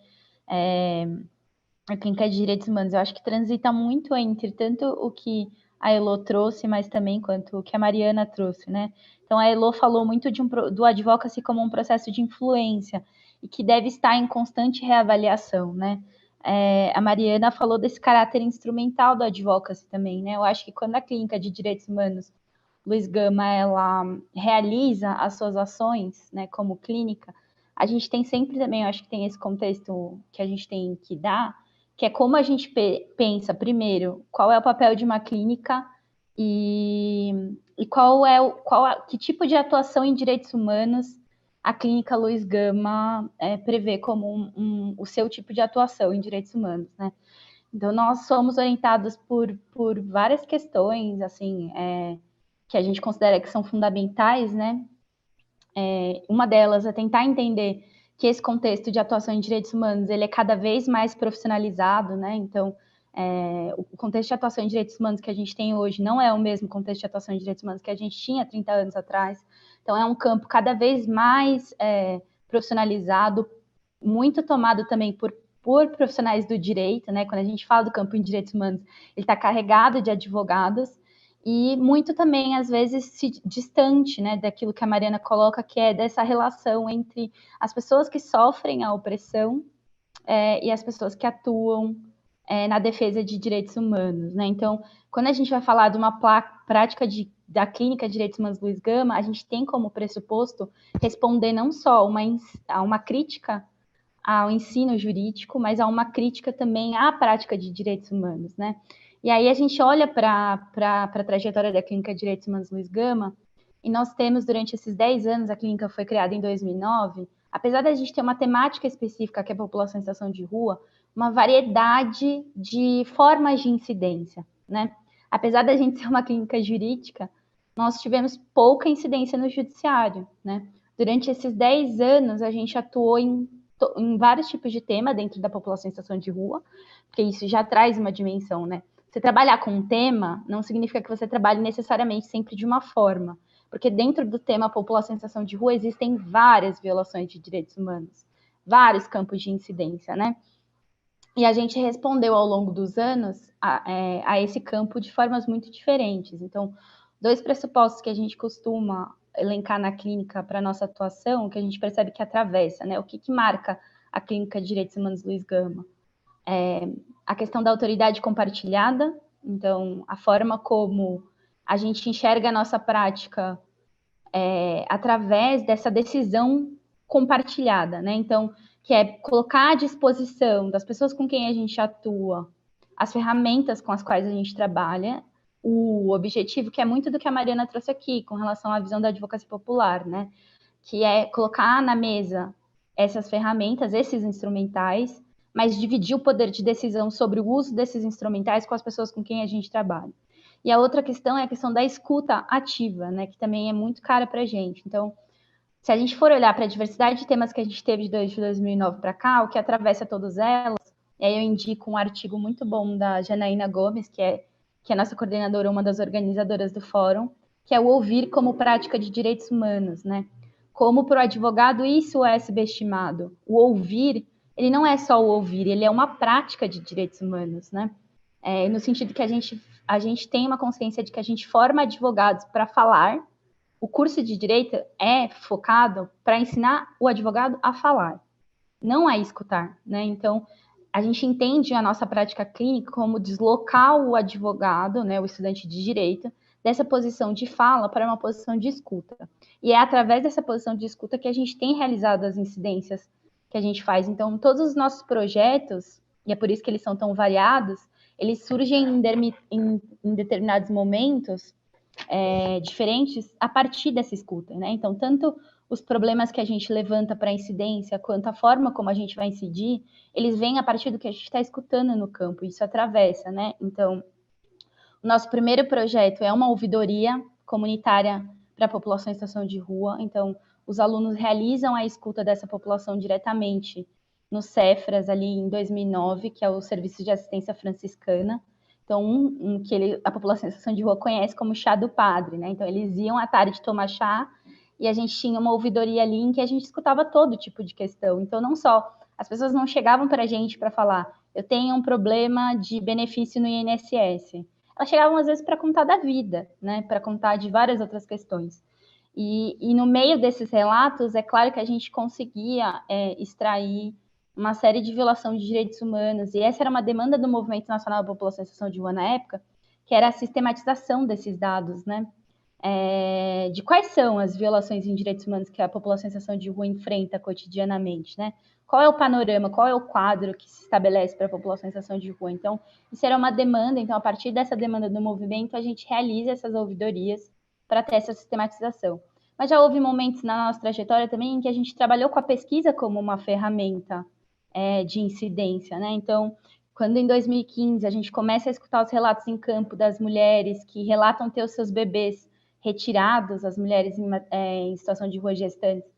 A clínica de direitos humanos, eu acho que transita muito entre tanto o que a Elo trouxe, mas também quanto o que a Mariana trouxe, né? Então a Elo falou muito do advocacy como um processo de influência e que deve estar em constante reavaliação, né? A Mariana falou desse caráter instrumental do advocacy também, né? Eu acho que quando a clínica de direitos humanos Luiz Gama, ela realiza as suas ações, né, como clínica, a gente tem sempre também, eu acho que tem esse contexto que a gente tem que dar, que é como a gente pensa, primeiro, qual é o papel de uma clínica e que tipo de atuação em direitos humanos a clínica Luiz Gama prevê como o seu tipo de atuação em direitos humanos, né? Então, nós somos orientados por várias questões, assim, que a gente considera que são fundamentais, né? Uma delas é tentar entender que esse contexto de atuação em direitos humanos ele é cada vez mais profissionalizado, né? Então, o contexto de atuação em direitos humanos que a gente tem hoje não é o mesmo contexto de atuação em direitos humanos que a gente tinha 30 anos atrás. Então, é um campo cada vez mais profissionalizado, muito tomado também por profissionais do direito, né? Quando a gente fala do campo em direitos humanos, ele está carregado de advogados, e muito também, às vezes, distante, né, daquilo que a Mariana coloca, que é dessa relação entre as pessoas que sofrem a opressão e as pessoas que atuam na defesa de direitos humanos, né? Então, quando a gente vai falar de uma prática da Clínica de Direitos Humanos Luiz Gama, a gente tem como pressuposto responder não só a uma crítica ao ensino jurídico, mas a uma crítica também à prática de direitos humanos, né? E aí a gente olha para a trajetória da Clínica de Direitos Humanos Luiz Gama, e nós temos, durante esses 10 anos, a clínica foi criada em 2009, apesar da gente ter uma temática específica, que é a população em situação de rua, uma variedade de formas de incidência, né? Apesar da gente ser uma clínica jurídica, nós tivemos pouca incidência no judiciário, né? Durante esses 10 anos, a gente atuou em vários tipos de tema dentro da população em situação de rua, porque isso já traz uma dimensão, né? Você trabalhar com um tema não significa que você trabalhe necessariamente sempre de uma forma, porque dentro do tema população em situação de rua existem várias violações de direitos humanos, vários campos de incidência, né? E a gente respondeu ao longo dos anos a esse campo de formas muito diferentes. Então, 2 pressupostos que a gente costuma elencar na clínica para nossa atuação, que a gente percebe que atravessa, né? O que marca a Clínica de Direitos Humanos Luiz Gama? A questão da autoridade compartilhada, então, a forma como a gente enxerga a nossa prática através dessa decisão compartilhada, né? Então, que é colocar à disposição das pessoas com quem a gente atua as ferramentas com as quais a gente trabalha, o objetivo que é muito do que a Mariana trouxe aqui, com relação à visão da advocacia popular, né? Que é colocar na mesa essas ferramentas, esses instrumentais, mas dividir o poder de decisão sobre o uso desses instrumentais com as pessoas com quem a gente trabalha. E a outra questão é a questão da escuta ativa, né, que também é muito cara para a gente. Então, se a gente for olhar para a diversidade de temas que a gente teve de 2009 para cá, o que atravessa todas elas, e aí eu indico um artigo muito bom da Janaína Gomes, que é a nossa coordenadora, uma das organizadoras do fórum, que é o ouvir como prática de direitos humanos, né? Como para o advogado isso é subestimado. O ouvir, ele não é só o ouvir, ele é uma prática de direitos humanos, né? No sentido que a gente tem uma consciência de que a gente forma advogados para falar. O curso de direito é focado para ensinar o advogado a falar, não a escutar, né? Então, a gente entende a nossa prática clínica como deslocar o advogado, né, o estudante de direito, dessa posição de fala para uma posição de escuta. E é através dessa posição de escuta que a gente tem realizado as incidências que a gente faz. Então, todos os nossos projetos, e é por isso que eles são tão variados, eles surgem em determinados momentos diferentes a partir dessa escuta, né? Então, tanto os problemas que a gente levanta para a incidência, quanto a forma como a gente vai incidir, eles vêm a partir do que a gente está escutando no campo, isso atravessa, né? Então, o nosso primeiro projeto é uma ouvidoria comunitária para a população em situação de rua. Então, os alunos realizam a escuta dessa população diretamente no Cefras, ali em 2009, que é o Serviço de Assistência Franciscana. Então, a população em situação de rua conhece como chá do padre, né? Então, eles iam à tarde tomar chá e a gente tinha uma ouvidoria ali em que a gente escutava todo tipo de questão. Então, não só as pessoas não chegavam para a gente para falar, eu tenho um problema de benefício no INSS. Elas chegavam, às vezes, para contar da vida, né? Para contar de várias outras questões. E no meio desses relatos, é claro que a gente conseguia extrair uma série de violação de direitos humanos, e essa era uma demanda do Movimento Nacional da População em Situação de Rua na época, que era a sistematização desses dados, né? De quais são as violações em direitos humanos que a população em situação de rua enfrenta cotidianamente, né? Qual é o panorama, qual é o quadro que se estabelece para a população em situação de rua? Então, isso era uma demanda, então, a partir dessa demanda do movimento, a gente realiza essas ouvidorias para ter essa sistematização. Mas já houve momentos na nossa trajetória também em que a gente trabalhou com a pesquisa como uma ferramenta de incidência, né? Então, quando em 2015 a gente começa a escutar os relatos em campo das mulheres que relatam ter os seus bebês retirados, as mulheres em situação de rua gestantes,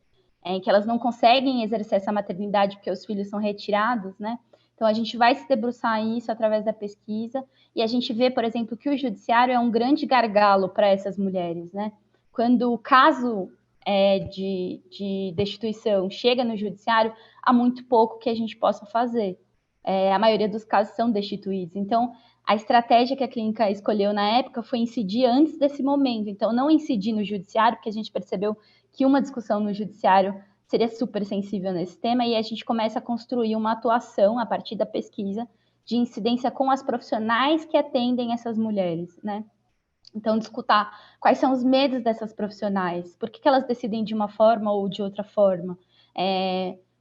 que elas não conseguem exercer essa maternidade porque os filhos são retirados, né? Então, a gente vai se debruçar isso através da pesquisa e a gente vê, por exemplo, que o judiciário é um grande gargalo para essas mulheres, né? Quando o caso de destituição chega no judiciário, há muito pouco que a gente possa fazer. A maioria dos casos são destituídos. Então, a estratégia que a clínica escolheu na época foi incidir antes desse momento. Então, não incidir no judiciário, porque a gente percebeu que uma discussão no judiciário seria super sensível nesse tema, e a gente começa a construir uma atuação a partir da pesquisa de incidência com as profissionais que atendem essas mulheres, né? Então, discutir quais são os medos dessas profissionais, por que elas decidem de uma forma ou de outra forma,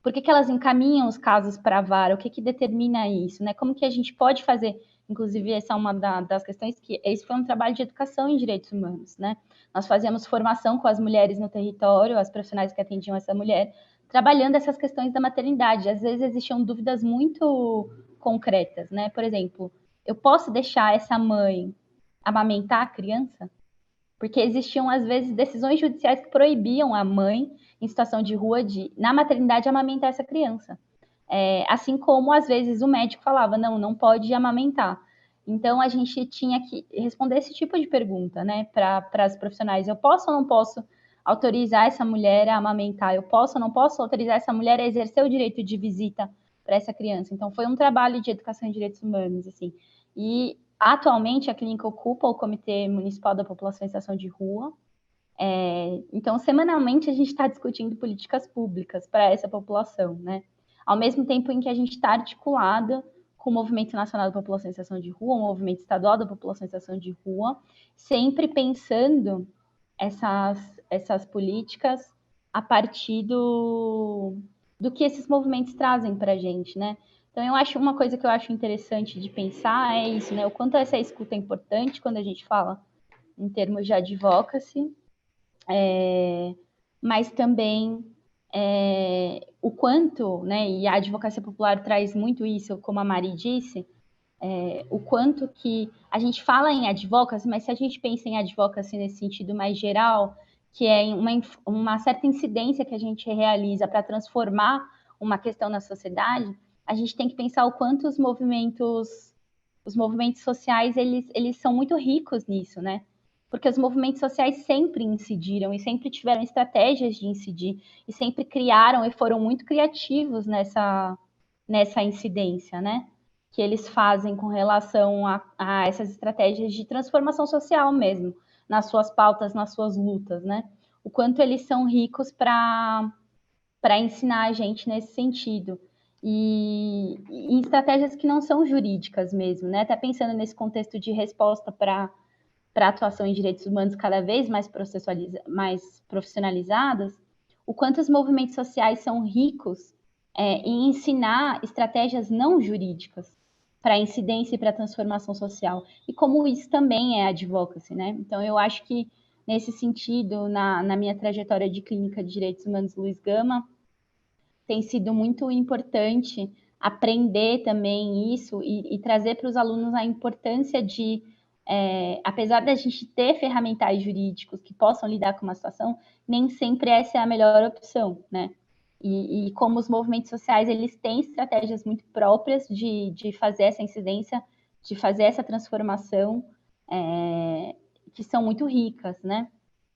por que elas encaminham os casos para a vara, o que determina isso, né? Como que a gente pode fazer, inclusive essa é uma das questões que esse foi um trabalho de educação em direitos humanos, né? Nós fazíamos formação com as mulheres no território, as profissionais que atendiam essa mulher, trabalhando essas questões da maternidade. Às vezes existiam dúvidas muito concretas, né? Por exemplo, eu posso deixar essa mãe amamentar a criança? Porque existiam, às vezes, decisões judiciais que proibiam a mãe, em situação de rua, na maternidade, amamentar essa criança. Assim como, às vezes, o médico falava, não pode amamentar. Então, a gente tinha que responder esse tipo de pergunta, né, para as profissionais. Eu posso ou não posso autorizar essa mulher a amamentar? Eu posso ou não posso autorizar essa mulher a exercer o direito de visita para essa criança? Então, foi um trabalho de educação em direitos humanos, assim. E atualmente, a clínica ocupa o Comitê Municipal da População em Situação de Rua. Então, semanalmente, a gente está discutindo políticas públicas para essa população, né? Ao mesmo tempo em que a gente está articulada com o Movimento Nacional da População em Situação de Rua, o Movimento Estadual da População em Situação de Rua, sempre pensando essas políticas a partir do que esses movimentos trazem para a gente, né? Então, uma coisa que eu acho interessante de pensar é isso, né? O quanto essa escuta é importante quando a gente fala em termos de advocacy, mas também o quanto, né? E a advocacia popular traz muito isso, como a Mari disse, o quanto que a gente fala em advocacy, mas se a gente pensa em advocacy nesse sentido mais geral, que é uma certa incidência que a gente realiza para transformar uma questão na sociedade, a gente tem que pensar o quanto os movimentos sociais, eles são muito ricos nisso, né? Porque os movimentos sociais sempre incidiram e sempre tiveram estratégias de incidir e sempre criaram e foram muito criativos nessa incidência, né? Que eles fazem com relação a essas estratégias de transformação social mesmo, nas suas pautas, nas suas lutas, né? O quanto eles são ricos para ensinar a gente nesse sentido. E em estratégias que não são jurídicas mesmo, né? Até pensando nesse contexto de resposta para atuação em direitos humanos cada vez mais profissionalizadas, o quanto os movimentos sociais são ricos em ensinar estratégias não jurídicas para incidência e para transformação social. E como isso também é advocacy, né? Então, eu acho que, nesse sentido, na minha trajetória de clínica de direitos humanos Luiz Gama, tem sido muito importante aprender também isso e trazer para os alunos a importância de, apesar da gente ter ferramentais jurídicos que possam lidar com uma situação, nem sempre essa é a melhor opção, né? E como os movimentos sociais, eles têm estratégias muito próprias de fazer essa incidência, de fazer essa transformação, que são muito ricas, né?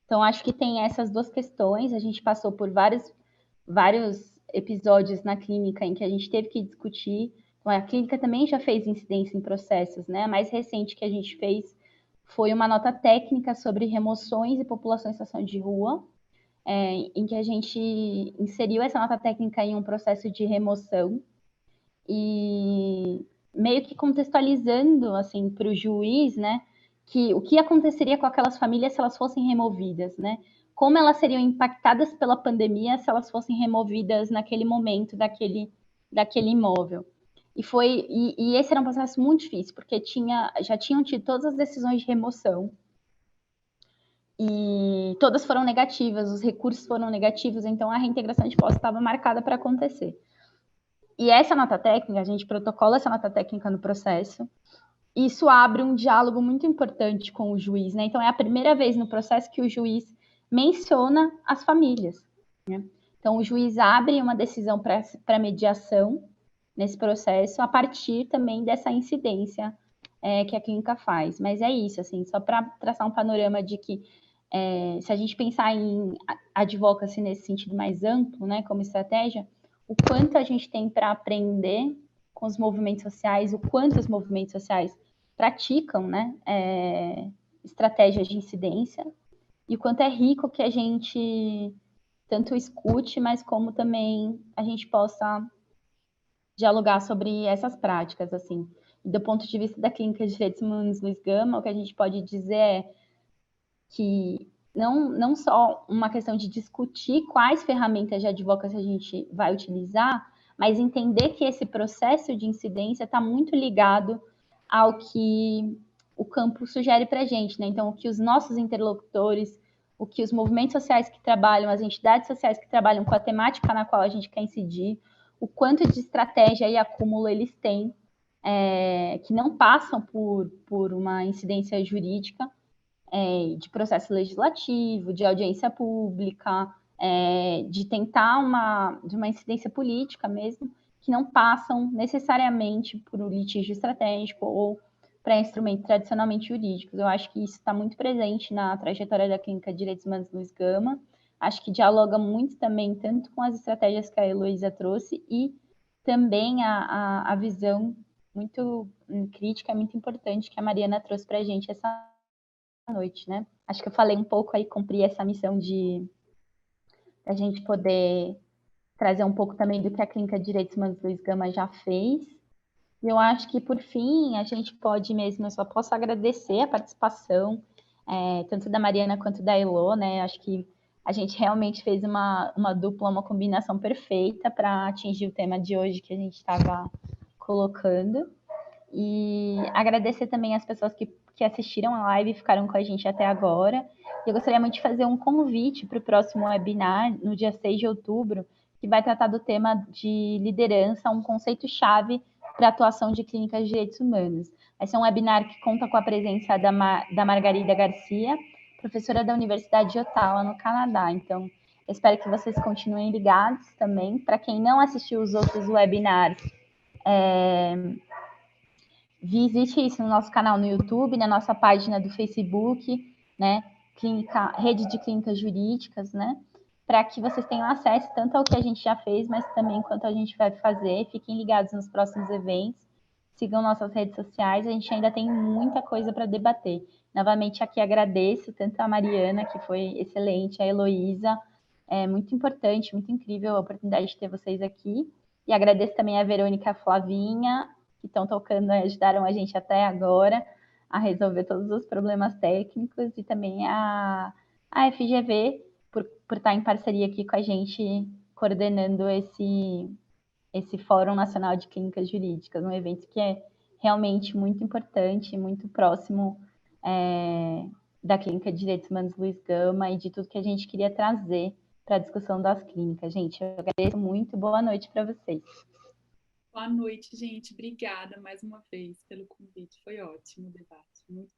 Então, acho que tem essas duas questões. A gente passou por vários episódios na clínica em que a gente teve que discutir. Então, a clínica também já fez incidência em processos, né? A mais recente que a gente fez foi uma nota técnica sobre remoções e população em situação de rua, em que a gente inseriu essa nota técnica em um processo de remoção e meio que contextualizando assim para o juiz, né, que o que aconteceria com aquelas famílias se elas fossem removidas, né? Como elas seriam impactadas pela pandemia se elas fossem removidas naquele momento daquele imóvel. E esse era um processo muito difícil, porque já tinham tido todas as decisões de remoção e todas foram negativas, os recursos foram negativos, então a reintegração de posse estava marcada para acontecer. E essa nota técnica, a gente protocola essa nota técnica no processo, e isso abre um diálogo muito importante com o juiz, né? Então é a primeira vez no processo que o juiz menciona as famílias, né? Então o juiz abre uma decisão para mediação nesse processo a partir também dessa incidência que a clínica faz. Mas é isso, assim, só para traçar um panorama de que se a gente pensar em advocacy nesse sentido mais amplo, né, como estratégia, o quanto a gente tem para aprender com os movimentos sociais, o quanto os movimentos sociais praticam, né, estratégias de incidência, e o quanto é rico que a gente tanto escute, mas como também a gente possa dialogar sobre essas práticas, assim. E do ponto de vista da Clínica de Direitos Humanos Luiz Gama, o que a gente pode dizer é que não só uma questão de discutir quais ferramentas de advocacy a gente vai utilizar, mas entender que esse processo de incidência está muito ligado ao que o campo sugere para a gente, né? Então, o que os nossos interlocutores, o que os movimentos sociais que trabalham, as entidades sociais que trabalham com a temática na qual a gente quer incidir, o quanto de estratégia e acúmulo eles têm, que não passam por uma incidência jurídica, de processo legislativo, de audiência pública, de tentar de uma incidência política mesmo, que não passam necessariamente por um litígio estratégico ou para instrumentos tradicionalmente jurídicos. Eu acho que isso está muito presente na trajetória da Clínica de Direitos Humanos Luiz Gama. Acho que dialoga muito também, tanto com as estratégias que a Heloísa trouxe e também a visão muito crítica, muito importante que a Mariana trouxe para a gente essa noite, né? Acho que eu falei um pouco aí, cumpri essa missão de a gente poder trazer um pouco também do que a Clínica de Direitos Humanos Luiz Gama já fez. E eu acho que, por fim, a gente pode mesmo, eu só posso agradecer a participação, tanto da Mariana quanto da Elo, né? Acho que a gente realmente fez uma dupla, uma combinação perfeita para atingir o tema de hoje que a gente estava colocando. E agradecer também as pessoas que assistiram a live e ficaram com a gente até agora. E eu gostaria muito de fazer um convite para o próximo webinar, no dia 6 de outubro, que vai tratar do tema de liderança, um conceito-chave para a atuação de clínicas de direitos humanos. Vai ser um webinar que conta com a presença da Margarida Garcia, professora da Universidade de Ottawa, no Canadá. Então, eu espero que vocês continuem ligados também. Para quem não assistiu os outros webinars, visite isso no nosso canal no YouTube, na nossa página do Facebook, né? Rede de Clínicas Jurídicas, né? Para que vocês tenham acesso tanto ao que a gente já fez, mas também quanto a gente vai fazer. Fiquem ligados nos próximos eventos. Sigam nossas redes sociais, a gente ainda tem muita coisa para debater. Novamente aqui agradeço tanto a Mariana, que foi excelente, a Heloísa, é muito importante, muito incrível a oportunidade de ter vocês aqui. E agradeço também a Verônica e a Flavinha, que estão tocando, ajudaram a gente até agora a resolver todos os problemas técnicos, e também a FGV por estar em parceria aqui com a gente, coordenando esse Fórum Nacional de Clínicas Jurídicas, um evento que é realmente muito importante, muito próximo da Clínica de Direitos Humanos Luiz Gama e de tudo que a gente queria trazer para a discussão das clínicas. Gente, eu agradeço muito, boa noite para vocês. Boa noite, gente. Obrigada mais uma vez pelo convite. Foi ótimo o debate. Muito